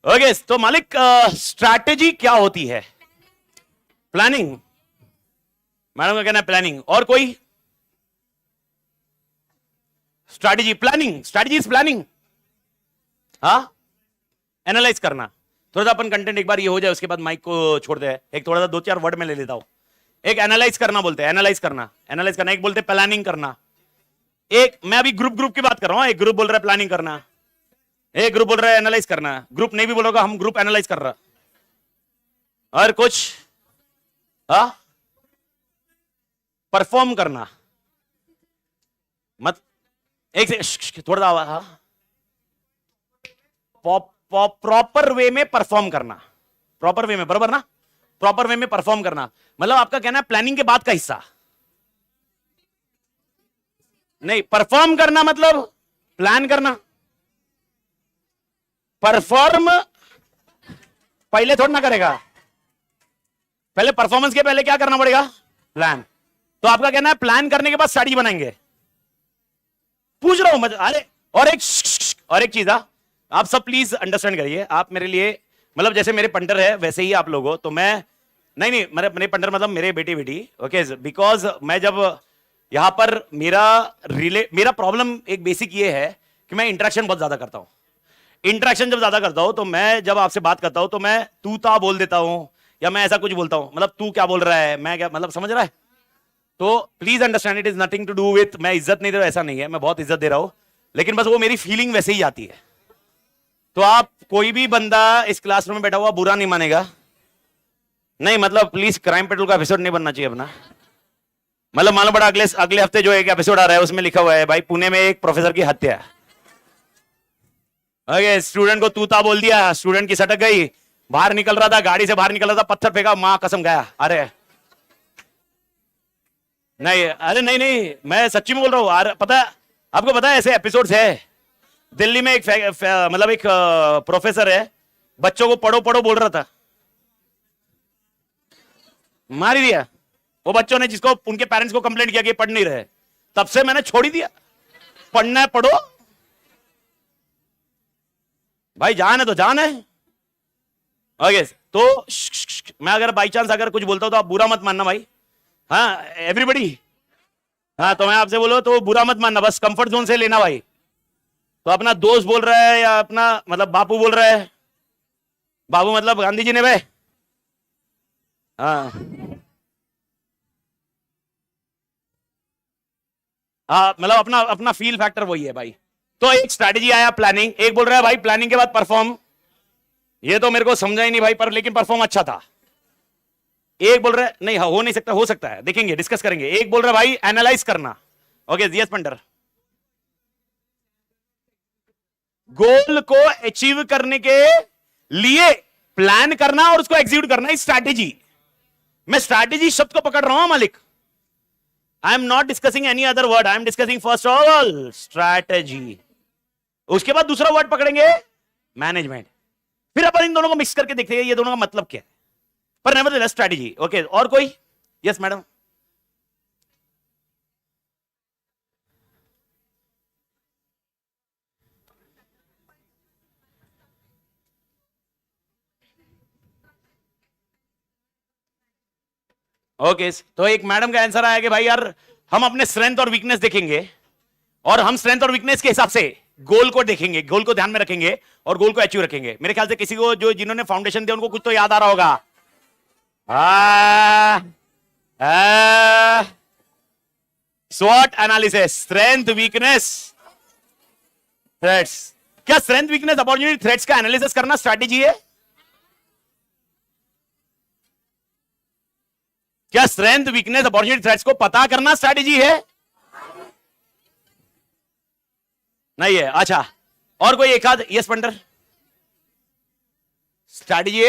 ओके, तो मालिक स्ट्रैटेजी क्या होती है? प्लानिंग, मैडम का कहना है प्लानिंग। और कोई? Strategy planning, strategy is planning. हाँ, एनालाइज करना। थोड़ा सा अपन कंटेंट एक बार ये हो जाए, उसके बाद माइक को छोड़ दे, एक थोड़ा सा 2-4 वर्ड में ले लेता हूं। एक एनालाइज करना बोलते हैं, एनालाइज करना, एनालाइज करना। एक बोलते हैं प्लानिंग करना। एक, मैं अभी ग्रुप ग्रुप की बात कर रहा हूं, एक ग्रुप बोल रहा है प्लानिंग करना, एक ग्रुप बोल रहा है एनालाइज करना। ग्रुप नहीं भी बोलोगा, हम ग्रुप एनालाइज कर रहा। और कुछ? हाँ, परफॉर्म करना मत, एक से थोड़ा सा आवाज, हाँ, प्रॉपर वे में परफॉर्म करना, प्रॉपर वे में, बराबर ना? प्रॉपर वे में परफॉर्म करना, मतलब आपका कहना है प्लानिंग के बाद का हिस्सा नहीं। परफॉर्म करना मतलब प्लान करना, परफॉर्म पहले थोड़ा ना करेगा, पहले परफॉर्मेंस के पहले क्या करना पड़ेगा? प्लान। तो आपका कहना है प्लान करने के बाद स्ट्रैटेजी बनाएंगे? पूछ रहा हूं मैं। अरे और एक चीज, आप सब प्लीज अंडरस्टैंड करिए, आप मेरे लिए मतलब जैसे मेरे पंटर है वैसे ही आप लोगों, तो मैं नहीं नहीं, मेरे पंटर मतलब मेरे बेटे बेटी, ओके? बिकॉज मैं जब यहां पर मेरा प्रॉब्लम एक बेसिक ये है कि मैं इंटरेक्शन बहुत ज्यादा करता हूं। इंटरेक्शन जब ज्यादा करता हूं तो मैं जब आपसे बात करता हूं तो मैं तू ता बोल देता हूं, या मैं ऐसा कुछ बोलता हूं, मतलब तू क्या बोल रहा है, मैं क्या, मतलब समझ रहा है? तो please understand, it is nothing to do with मैं इज्जत नहीं दे रहा, ऐसा नहीं है, मैं बहुत इज्जत दे रहा हूं, लेकिन बस वो मेरी फीलिंग वैसे ही आती है। तो आप कोई भी बंदा इस क्लासरूम में बैठा हुआ बुरा नहीं मानेगा, नहीं मतलब प्लीज क्राइम पेट्रोल का एपिसोड नहीं बनना चाहिए अपना। मतलब मानो बड़ा, अगले अगले हफ्ते जो एक एपिसोड आ रहा है उसमें लिखा हुआ है भाई पुणे में एक प्रोफेसर की हत्या। ओके, स्टूडेंट को तूता बोल दिया, स्टूडेंट की सटक गई, बाहर निकल रहा था, गाड़ी से बाहर निकल रहा था, पत्थर फेंका, मां कसम गया। अरे नहीं, अरे नहीं नहीं, मैं सच्ची में बोल रहा हूं। अरे पता है आपको, पता है ऐसे एपिसोड्स है दिल्ली में। एक मतलब एक प्रोफेसर है, बच्चों को पढ़ो पढ़ो बोल रहा था, मार ही दिया। वो बच्चों ने, जिसको उनके पेरेंट्स को कंप्लेंट किया कि पढ़ नहीं रहे, तब से मैंने छोड़ ही दिया। पढ़ना है पढ़ो भाई, जान है तो जान है। ओके, तो मैं अगर बाई चांस अगर कुछ बोलता हूं तो आप बुरा मत मानना भाई। हाँ एवरीबडी, हाँ तो मैं आपसे बोलो तो बुरा मत मानना, बस कंफर्ट जोन से लेना भाई। तो अपना दोस्त बोल रहा है या अपना मतलब बापू बोल रहा है, बाबू मतलब गांधी जी ने भाई, हाँ हाँ, मतलब अपना अपना फील फैक्टर वही है भाई। तो एक स्ट्रैटेजी आया प्लानिंग, एक बोल रहा है भाई प्लानिंग के बाद परफॉर्म, ये तो मेरे को समझा ही नहीं भाई, पर लेकिन परफॉर्म अच्छा था। एक बोल रहा है नहीं, हो नहीं सकता, हो सकता है, देखेंगे डिस्कस करेंगे। एक बोल रहा है भाई एनालाइज करना। ओके यस पंडर, गोल को अचीव करने के लिए प्लान करना और उसको एग्जीक्यूट करना स्ट्रैटेजी। मैं स्ट्रैटेजी शब्द को पकड़ रहा हूं मालिक। आई am not discussing any other word, I am discussing first of all strategy. उसके बाद दूसरा वर्ड पकड़ेंगे मैनेजमेंट, फिर अपन इन दोनों को मिक्स करके देखते हैं ये दोनों का मतलब क्या है, पर नेवरदलेस स्ट्रैटेजी। ओके, और कोई? Yes madam. ओके तो एक मैडम का आंसर आया कि भाई यार हम अपने स्ट्रेंथ और वीकनेस देखेंगे और हम स्ट्रेंथ और वीकनेस के हिसाब से गोल को देखेंगे, गोल को ध्यान में रखेंगे और गोल को अचीव रखेंगे। मेरे ख्याल से किसी को जो जिन्होंने फाउंडेशन दिया उनको कुछ तो याद आ रहा होगा। स्वॉट एनालिसिस, स्ट्रेंथ वीकनेस थ्रेट्स। क्या स्ट्रेंथ वीकनेस अपॉर्चुनिटी थ्रेट्स का एनालिसिस करना स्ट्रैटेजी है? क्या स्ट्रेंथ वीकनेस अपॉर्चुनिटी थ्रेट्स को पता करना स्ट्रैटेजी है? नहीं है। अच्छा और कोई एक आध? यस पंडर। स्ट्रैटेजी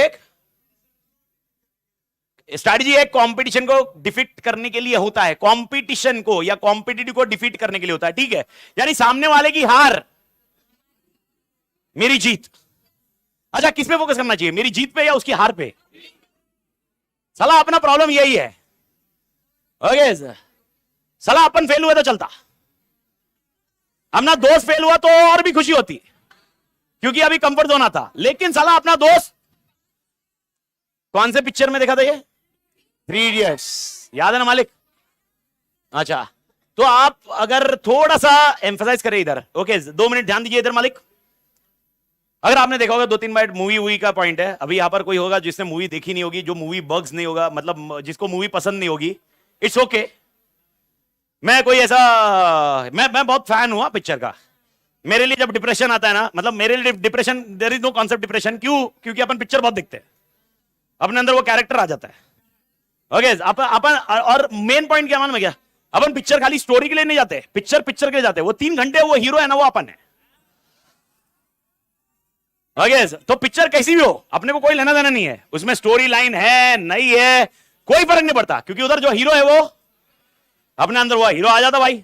एक कंपटीशन को डिफीट करने के लिए होता है, कंपटीशन को या कॉम्पिटिटिव को डिफीट करने के लिए होता है, ठीक है? यानी सामने वाले की हार मेरी जीत। अच्छा किस पे फोकस करना चाहिए, मेरी जीत पे या उसकी हार पे? साला अपना प्रॉब्लम यही है। ओके साला अपन फेल हुए तो चलता, अपना दोस्त फेल हुआ तो और भी खुशी होती क्योंकि अभी कंफर्ट जोन आता, लेकिन साला अपना दोस्त कौन से पिक्चर में देखा था ये? 3 इडियट्स, याद है ना मालिक? अच्छा तो आप अगर थोड़ा सा एम्फसाइज करें इधर, ओके 2 मिनट ध्यान दीजिए इधर मालिक। अगर आपने देखा होगा 2-3 बार मूवी का पॉइंट है, अभी यहां पर कोई होगा जिसने मूवी देखी नहीं होगी, जो मूवी बग्स नहीं होगा, मतलब जिसको मूवी पसंद नहीं होगी, इट्स ओके। मैं कोई ऐसा मैं बहुत फैन हुआ पिक्चर का। मेरे लिए जब डिप्रेशन आता है ना, मतलब मेरे लिए depression, there is no concept depression. क्यों? क्योंकि अपन पिक्चर बहुत देखते हैं, अपने अंदर वो कैरेक्टर आ जाता है। ओके अपन और मेन पॉइंट क्या मालूम है क्या? अपन पिक्चर खाली स्टोरी के लिए नहीं जाते, पिक्चर के लिए जाते हैं। वो 3 घंटे वो हीरो है ना, वो अपन है। ओके तो पिक्चर कैसी भी हो अपने को कोई लेना देना नहीं है, उसमें स्टोरी लाइन है नहीं है कोई फर्क नहीं पड़ता, क्योंकि उधर जो हीरो है वो अपने अंदर वो हीरो आ जाता भाई।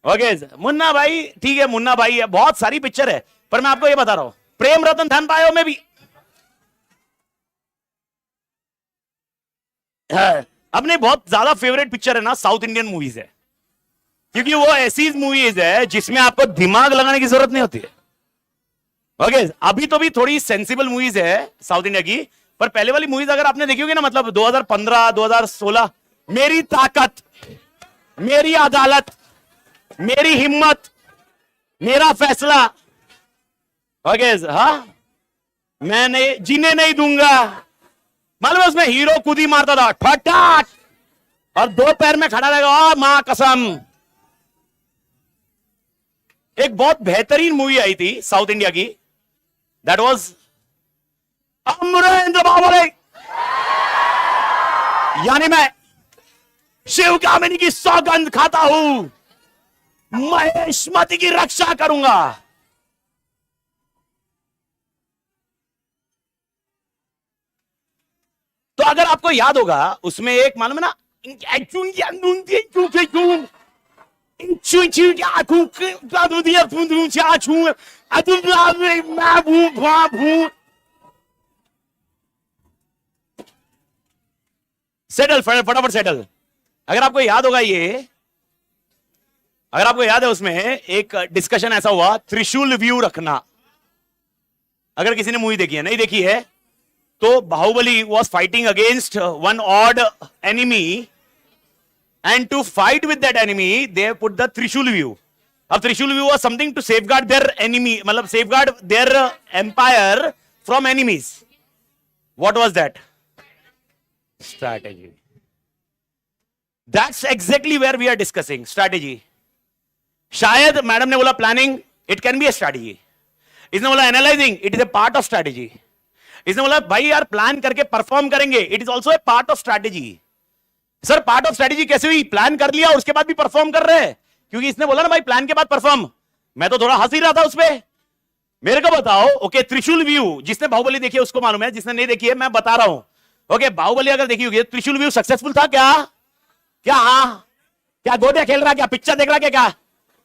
ओके मुन्ना भाई, ठीक है मुन्ना भाई है, बहुत सारी पिक्चर है, पर मैं आपको ये बता रहा हूं प्रेम रतन धन पायो में भी अपने बहुत ज्यादा फेवरेट पिक्चर है ना साउथ इंडियन मूवीज है, क्योंकि वो ऐसी मूवीज है जिसमें आपको दिमाग लगाने की जरूरत नहीं होती है। ओके अभी तो भी थोड़ी सेंसिबल मूवीज है साउथ इंडिया की, पर पहले वाली मूवीज अगर आपने देखी होगी ना, मतलब 2015 2016, मेरी ताकत, मेरी अदालत, मेरी हिम्मत, मेरा फैसला, ओके हाँ मैं नहीं जीने नहीं दूंगा, मालूम है उसमें हीरो कूदी मारता था ठटाट और 2 पैर में खड़ा रहेगा, मां कसम। एक बहुत बेहतरीन मूवी आई थी साउथ इंडिया की, दैट वाज अमरेंद्र बाबुले। यानी मैं शिव कामिनी की सौगंध खाता हूं, महेशमती की रक्षा करूंगा। तो अगर आपको याद होगा उसमें एक मालूम है ना, सेटल फटाफट सेटल। अगर आपको याद होगा ये, अगर आपको याद है उसमें एक डिस्कशन ऐसा हुआ, त्रिशूल व्यू रखना। अगर किसी ने मूवी देखी है, नहीं देखी है तो Baahubali was fighting against one odd enemy, and to fight with that enemy they put the Trishul view. अब Trishul view was something to safeguard their enemy, मतलब safeguard their empire from enemies. What was that? Strategy. That's exactly where we are discussing strategy. शायद madam ने बोला planning, it can be a strategy. इसने बोला analysing, it is a part of strategy. इसने बोला भाई यार प्लान करके परफॉर्म करेंगे, it is also a part of strategy. Sir part of strategy कैसे हुई? प्लान कर लिया उसके बाद भी परफॉर्म कर रहे हैं, क्योंकि इसने बोला ना भाई प्लान के बाद परफॉर्म। मैं तो थोड़ा हंस ही रहा था उस पर। मेरे को बताओ, ओके त्रिशूल व्यू, जिसने बाहुबली देखी है उसको मालूम है, जिसने नहीं देखी है मैं बता रहा हूं। ओके बाहुबली अगर देखी होगी, त्रिशूल व्यू सक्सेसफुल था क्या? क्या हाँ क्या गोटियां खेल रहा, क्या पिक्चर देख रहा, क्या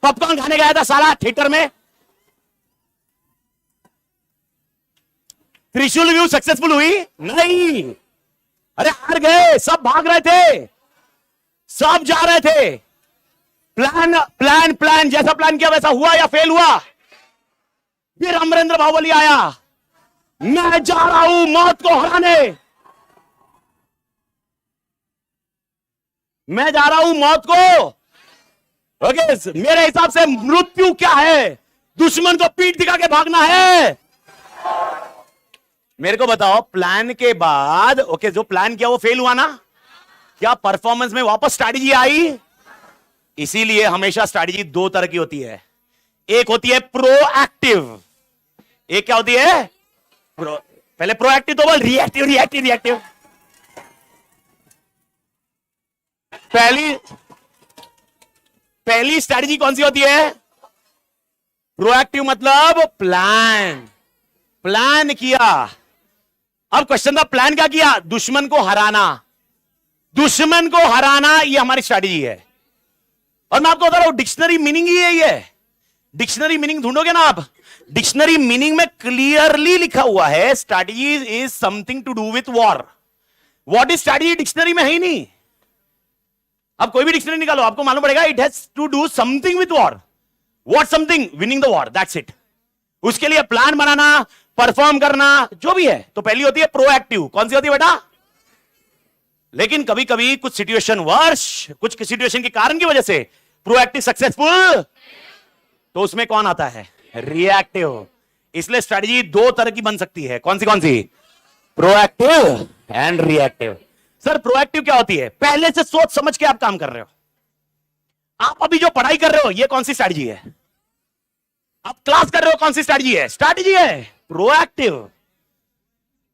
पॉपकॉर्न खाने गया था साला थिएटर में? त्रिशूल व्यू सक्सेसफुल हुई नहीं, अरे हार गए, सब भाग रहे थे, सब जा रहे थे। प्लान प्लान प्लान जैसा प्लान किया वैसा हुआ या फेल हुआ? फिर अमरेंद्र बाहुबली आया, मैं जा रहा हूं मौत को हराने। मैं जा रहा हूं मौत को। ओके, मेरे हिसाब से मृत्यु क्या है? दुश्मन को पीठ दिखा के भागना है। मेरे को बताओ, प्लान के बाद ओके जो प्लान किया वो फेल हुआ ना? क्या परफॉर्मेंस में वापस स्ट्रैटेजी आई? इसीलिए हमेशा स्ट्रैटेजी दो तरह की होती है। एक होती है प्रोएक्टिव, एक क्या होती है? पहले प्रोएक्टिव तो बोल, रिएक्टिव रिएक्टिव रिएक्टिव। पहली स्ट्रैटेजी कौन सी होती है? प्रोएक्टिव मतलब प्लान किया। अब क्वेश्चन था, प्लान क्या किया? दुश्मन को हराना। दुश्मन को हराना ये हमारी स्ट्रैटेजी है। और मैं आपको बता रहा हूं, डिक्शनरी मीनिंग ही यही है। डिक्शनरी मीनिंग ढूंढोगे ना आप, डिक्शनरी मीनिंग में क्लियरली लिखा हुआ है strategy is something to do with war. What is strategy dictionary में है ही नहीं। अब कोई भी डिक्शनरी निकालो, आपको मालूम पड़ेगा it has to do something with war. What something? Winning the war, that's it. उसके लिए प्लान बनाना, परफॉर्म करना, जो भी है। तो पहली होती है प्रोएक्टिव। कौन सी होती है बेटा? लेकिन कभी कभी कुछ सिचुएशन वर्ष, कुछ सिचुएशन के कारण की वजह से प्रोएक्टिव सक्सेसफुल, तो उसमें कौन आता है? रिएक्टिव। इसलिए स्ट्रैटेजी दो तरह की बन सकती है। कौन सी? Proactive and reactive. Sir proactive क्या होती है? पहले से सोच समझ के आप काम कर रहे हो। आप अभी जो पढ़ाई कर रहे हो ये कौन सी स्ट्रैटेजी है? आप क्लास कर रहे हो, कौन सी स्ट्रैटेजी है? स्ट्रैटेजी है प्रोएक्टिव।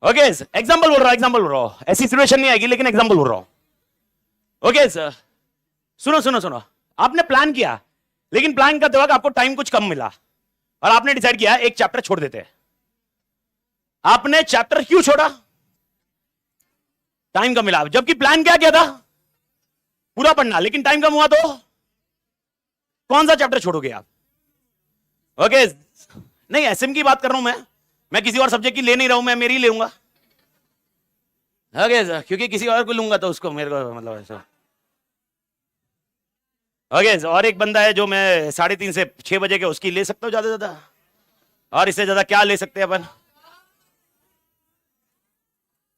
ओके, एग्जांपल बोल रहा हूं। ऐसी सिचुएशन नहीं आएगी लेकिन एग्जांपल बोल रहा हूं। ओके सर, सुनो। आपने प्लान किया, लेकिन प्लान करते वक्त आपको टाइम कुछ कम मिला और आपने डिसाइड किया एक चैप्टर छोड़ देते हैं। आपने चैप्टर क्यों छोड़ा? टाइम कम मिला। जबकि प्लान क्या किया था? पूरा पढ़ना, लेकिन टाइम कम हुआ तो कौन सा चैप्टर छोड़ोगे आप? ओके, नहीं एसएम की बात कर रहा हूं मैं किसी और सब्जेक्ट की ले नहीं रहा हूं, मैं मेरी ले लूंगा। ओके, क्योंकि किसी और को लूंगा तो उसको मेरे को मतलब ऐसा। ओके, और एक बंदा है जो मैं 3:30 से 6 बजे के, उसकी ले सकता हूं ज्यादा से ज्यादा, और इससे ज्यादा क्या ले सकते हैं अपन?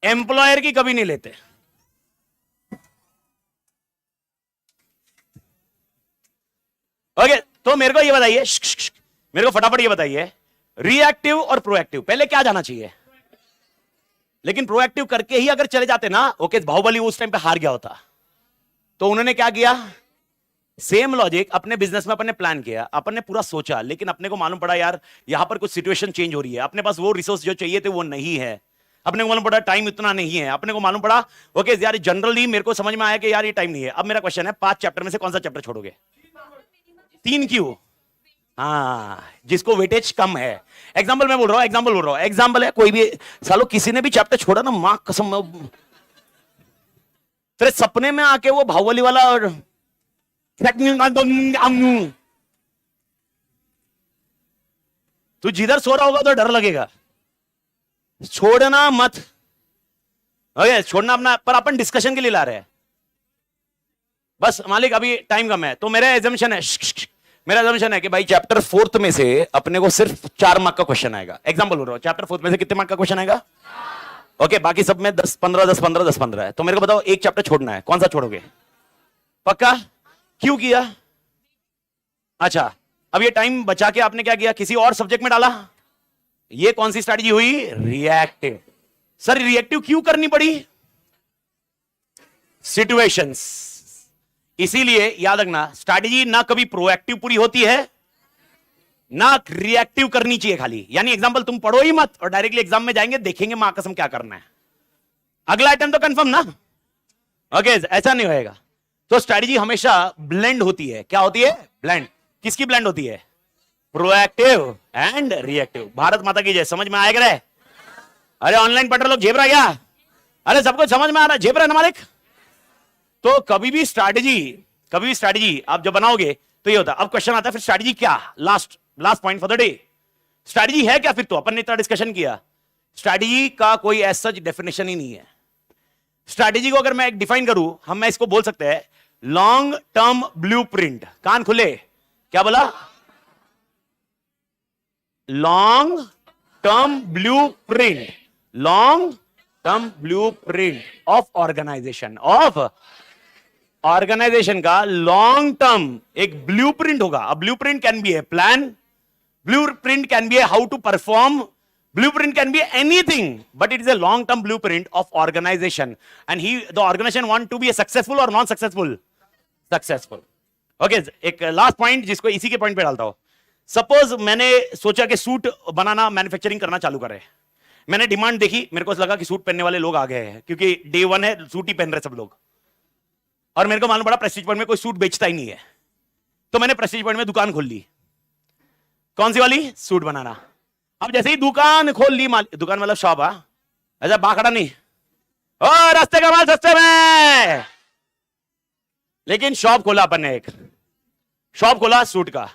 एम्प्लॉयर की कभी नहीं लेते। ओके, तो मेरे को ये बताइए, मेरे को फटाफट ये बताइए, रिएक्टिव और प्रोएक्टिव पहले क्या जाना चाहिए? लेकिन प्रोएक्टिव करके ही अगर चले जाते ना, ओके, बाहुबली उस टाइम पे हार गया होता। तो उन्होंने क्या किया? सेम लॉजिक, अपने बिजनेस में अपने प्लान किया, अपन ने पूरा सोचा, लेकिन अपने को मालूम पड़ा यार यहां पर कुछ सिचुएशन चेंज हो रही है, अपने पास वो रिसोर्स जो चाहिए थे वो नहीं है, अपने को मालूम पड़ा टाइम इतना नहीं है, अपने को मालूम पड़ा ओके यार जनरली मेरे को समझ में आया कि यार ये टाइम नहीं है। अब मेरा क्वेश्चन है, 5 चैप्टर में से कौन सा चैप्टर छोड़ोगे? 3 क्यों? हाँ, जिसको वेटेज कम है। एग्जाम्पल मैं बोल रहा हूं, एग्जाम्पल है, कोई भी सालो किसी ने भी चैप्टर छोड़ा ना, मां कसम, तेरे सपने में आके वो बाहुबली वाला और तू जिधर सो रहा होगा तो डर लगेगा। छोड़ना मत। ओके, छोड़ना अपना, पर अपन डिस्कशन के लिए ला रहे हैं। बस मालिक अभी टाइम कम है, तो मेरा एजम्पशन है कि भाई चैप्टर 4 में से अपने को सिर्फ 4 मार्क का क्वेश्चन आएगा। एग्जांपल बोल रहा हूं, चैप्टर 4 में से कितने मार्क का क्वेश्चन आएगा? ओके, बाकी सब में 10-15 है। तो मेरे को बताओ एक चैप्टर छोड़ना है, कौन सा छोड़ोगे? पक्का? क्यों किया? अच्छा, अब ये टाइम बचा के आपने क्या किया? किसी और सब्जेक्ट में डाला। ये कौन सी स्ट्रैटेजी हुई? रिएक्टिव। सर रिएक्टिव क्यों करनी पड़ी? सिचुएशंस। इसीलिए याद रखना, स्ट्रैटेजी ना कभी प्रोएक्टिव पूरी होती है ना रिएक्टिव करनी चाहिए खाली। यानी एग्जांपल तुम पढ़ो ही मत और डायरेक्टली एग्जाम में जाएंगे, देखेंगे मां कसम क्या करना है, अगला आइटम तो कंफर्म ना। ओके, ऐसा नहीं होएगा। तो स्ट्रैटेजी हमेशा ब्लेंड होती है। क्या होती है? ब्लेंड। किसकी ब्लेंड होती है? Proactive and reactive. भारत माता की जय। समझ में आएगा रे? अरे ऑनलाइन पढ़ रहे लोग झेप रहा क्या? अरे सबको समझ में आ रहा है? झेप रहा है ना मालिक? तो कभी भी स्ट्रैटेजी आप जब बनाओगे तो ये होता है। अब क्वेश्चन आता है फिर स्ट्रैटेजी क्या? Last point for the day, strategy है क्या? फिर तो अपन ने इतना डिस्कशन किया, स्ट्रैटेजी का कोई ऐसा डेफिनेशन ही नहीं है। स्ट्रैटेजी को अगर मैं एक डिफाइन करूं, मैं इसको बोल सकते हैं लॉन्ग टर्म ब्लूप्रिंट। कान खुले, क्या बोला? Long term blueprint of organisation of. Organisation का लॉन्ग टर्म एक ब्लूप्रिंट होगा. A blueprint can be a plan, blueprint can be a how to perform, blueprint can be anything, but it is a long term blueprint of organization, and the organization want to be a successful or non successful, successful. Okay, एक last point जिसको इसी के point पे डालता हूं. Suppose मैंने सोचा कि सूट बनाना मैन्युफैक्चरिंग करना चालू करें. मैंने डिमांड देखी, मेरे को लगा कि सूट पहनने वाले लोग आ गए हैं क्योंकि डे 1 है, सूट ही पहन रहे सब लोग. और मेरे को मालूम पड़ा प्रेस्टीज पॉइंट में कोई सूट बेचता ही नहीं है. तो मैंने प्रेस्टीज पॉइंट में दुकान खोल ली. कौन सी वाली? सूट बनाना. अब जैसे ही दुकान खोल ली, दुकान मतलब शॉप. ऐसा बाखड़ा नहीं, ओ रास्ते का माल सस्ते में. लेकिन शॉप खोला अपन ने, एक शॉप खोला सूट का.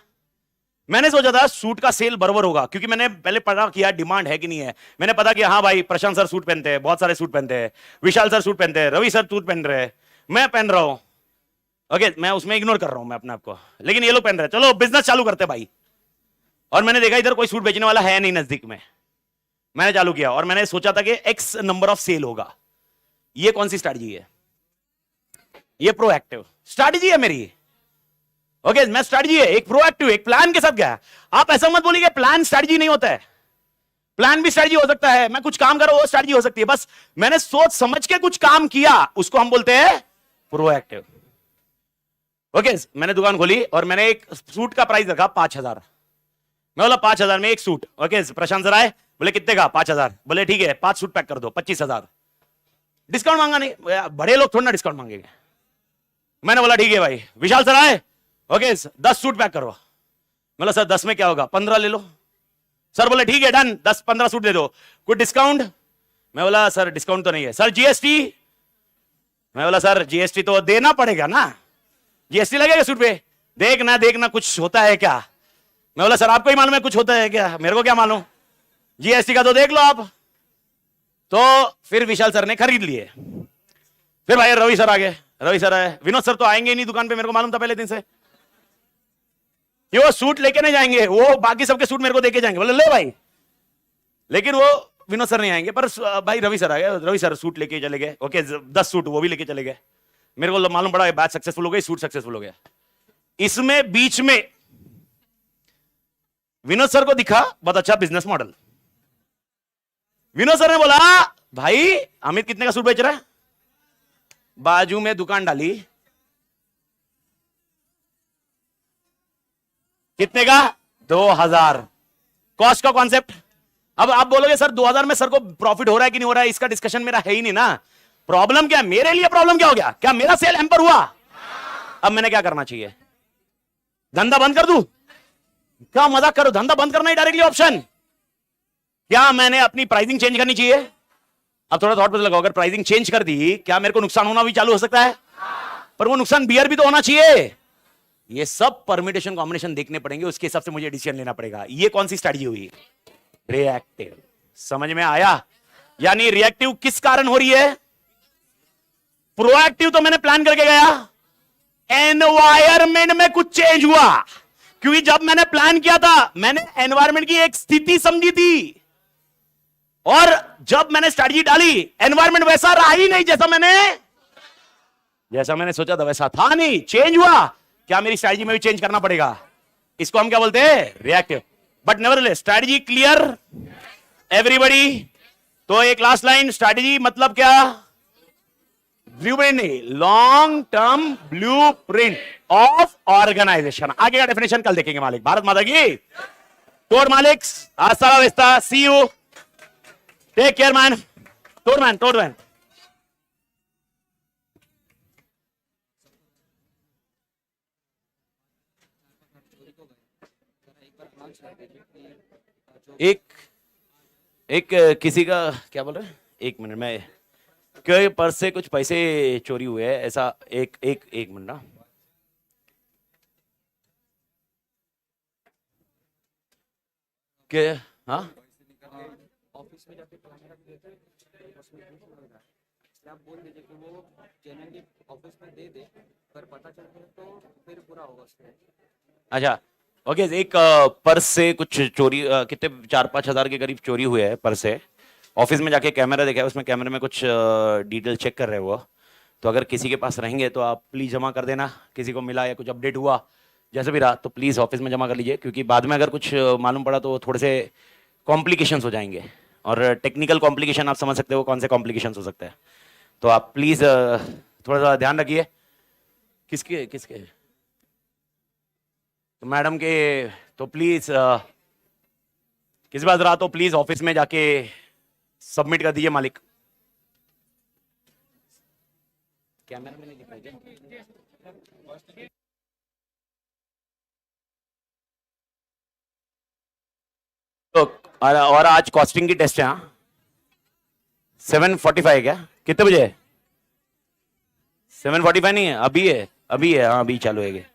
मैंने सोचा था सूट का सेल बराबर होगा क्योंकि मैंने पहले पता किया डिमांड है कि नहीं है. मैंने पता किया, हाँ भाई प्रशांत सर सूट पहनते हैं, बहुत सारे सूट पहनते हैं, विशाल सर सूट पहनते हैं, रवि सर सूट पहन रहे हैं, मैं पहन रहा हूं. ओके, मैं उसमें इग्नोर कर रहा हूं मैं अपने आप को, लेकिन ये लोग पहन रहे हैं, चलो बिजनेस चालू करते हैं भाई. और मैंने देखा इधर कोई सूट बेचने वाला है नहीं नजदीक में. मैंने चालू किया और मैंने सोचा था कि एक्स नंबर ऑफ सेल होगा. ये कौन सी स्ट्रैटेजी है? ये प्रोएक्टिव स्ट्रैटेजी है मेरी. ओके, मैं स्ट्रैटेजी है एक प्रोएक्टिव, एक प्लान के साथ गया. आप ऐसा मत बोलिए प्लान स्ट्रैटेजी नहीं होता है. प्लान भी स्ट्रैटेजी हो सकता है. मैं कुछ काम कर रहा हूं, वो स्ट्रैटेजी हो सकती है. बस मैंने सोच समझ के कुछ काम किया, उसको हम बोलते हैं प्रोएक्टिव. ओके, मैंने दुकान खोली और मैंने एक सूट का प्राइस रखा 5,000. मैं बोला 5,000 में एक सूट. ओके, प्रशांत सर आए, बोले कितने का? 5,000. बोले ठीक है 5 सूट पैक कर दो, 25,000. डिस्काउंट मांगा नहीं, बड़े लोग थोड़ा ना डिस्काउंट मांगेंगे. मैंने बोला ठीक है भाई. विशाल सर आए, ओके 10 सूट पैक करो. बोला सर 10 में क्या होगा? 15 ले लो. सर बोले ठीक है डन, 10-15 सूट दे दो, कुछ डिस्काउंट? मैं बोला सर डिस्काउंट तो नहीं है. Sir GST? मैं बोला सर जीएसटी तो देना पड़ेगा ना, जीएसटी लगेगा सूट पे. देखना देखना कुछ होता है क्या? मैं बोला सर आपको ही मालूम है कुछ होता है क्या, मेरे को क्या मालूम, जीएसटी का तो देख लो आप. तो फिर विशाल सर ने खरीद लिए. फिर भाई रवि सर आ गए, रवि सर आए, विनोद सर तो आएंगे ही नहीं दुकान पे, मेरे को मालूम था पहले दिन से कि वो सूट लेके नहीं जाएंगे, वो बाकी सबके सूट मेरे को देके जाएंगे. बोले ले भाई, लेकिन वो विनोद सर नहीं आएंगे. पर भाई रवि सर आ गए, रवि सर सूट लेके चले गए. ओके 10 सूट वो भी लेके चले गए. मेरे को मालूम पड़ा बैच सक्सेसफुल हो गई, सूट सक्सेसफुल हो गया. इसमें बीच में विनोद सर को दिखा बहुत अच्छा बिजनेस मॉडल. विनोद सर ने बोला भाई अमित कितने का सूट बेच रहा है? बाजू में दुकान डाली, कितने का? 2,000. कॉस्ट का कॉन्सेप्ट. अब आप बोलोगे सर 2,000 में सर को प्रॉफिट हो रहा है कि नहीं हो रहा है, इसका डिस्कशन मेरा है ही नहीं ना. प्रॉब्लम क्या है मेरे लिए? प्रॉब्लम क्या हो गया? क्या मेरा सेल हैम्पर हुआ? अब मैंने क्या करना चाहिए? धंधा बंद कर दूं? क्या मजाक करो, धंधा बंद करना ही डायरेक्टली ऑप्शन. क्या मैंने अपनी प्राइसिंग चेंज करनी चाहिए? अब थोड़ा थॉट पता लगा, अगर प्राइसिंग चेंज कर दी क्या मेरे को नुकसान होना भी चालू हो सकता है? पर वो नुकसान बियर भी तो होना चाहिए. ये सब परम्यूटेशन कॉम्बिनेशन देखने पड़ेंगे, उसके हिसाब से मुझे डिसीजन लेना पड़ेगा. ये कौन सी स्ट्रैटेजी हुई? रिएक्टिव. समझ में आया? यानी रिएक्टिव किस कारण हो रही है? प्रोएक्टिव तो मैंने प्लान करके गया, एनवायरमेंट में कुछ चेंज हुआ. क्योंकि जब मैंने प्लान किया था मैंने एनवायरमेंट की एक स्थिति समझी थी, और जब मैंने स्ट्रैटेजी डाली एनवायरमेंट वैसा रहा ही नहीं जैसा मैंने सोचा था, वैसा था नहीं, चेंज हुआ. क्या मेरी स्ट्रैटेजी में भी चेंज करना पड़ेगा? इसको हम क्या बोलते हैं? Reactive. But nevertheless strategy clear everybody. तो एक लास्ट लाइन, स्ट्रैटेजी मतलब क्या? ब्लूप्रिंट नहीं, long term blueprint of organisation. आगे का डेफिनेशन कल देखेंगे मालिक. भारत माता की तोड़ मालिक. हasta la see you, take care man. तोड़ मैन. एक किसी का क्या बोल रहे हैं? 1 मिनट में, क्योंकि पर्स से कुछ पैसे चोरी हुए हैं ऐसा. एक मिनट ना. हाँ ऑफिस में जाके आप बोल दीजिए कि वो जेन्युइनली ऑफिस में दे दे, पर पता चल गया तो फिर बुरा होगा उसमें. अच्छा ओके. एक पर्स से कुछ चोरी, कितने 4-5 हजार के करीब चोरी हुए हैं पर्स से. ऑफिस में जाके कैमरा देखा है, उसमें कैमरे में कुछ डिटेल चेक कर रहे हैं वो. तो अगर किसी के पास रहेंगे तो आप प्लीज जमा कर देना, किसी को मिला या कुछ अपडेट हुआ जैसे भी रहा तो प्लीज ऑफिस में जमा कर लीजिए, क्योंकि बाद में अगर कुछ मालूम पड़ा तो थोड़े से कॉम्प्लिकेशंस हो जाएंगे। और टेक्निकल कॉम्प्लिकेशन आप समझ सकते हो कौन से कॉम्प्लिकेशंस हो सकते हैं। तो आप प्लीज थोड़ा सा ध्यान रखिए। किसके किसके तो मैडम के, तो प्लीज किसी बात रहा तो प्लीज ऑफिस में जाके सबमिट कर दीजिए मालिक। कैमरा में नहीं दिखाई दे। तो और आज कॉस्टिंग की टेस्ट है। हाँ 7:45 क्या, कितने बजे है? 7:45 नहीं है, अभी है, अभी है, हाँ अभी चालू है।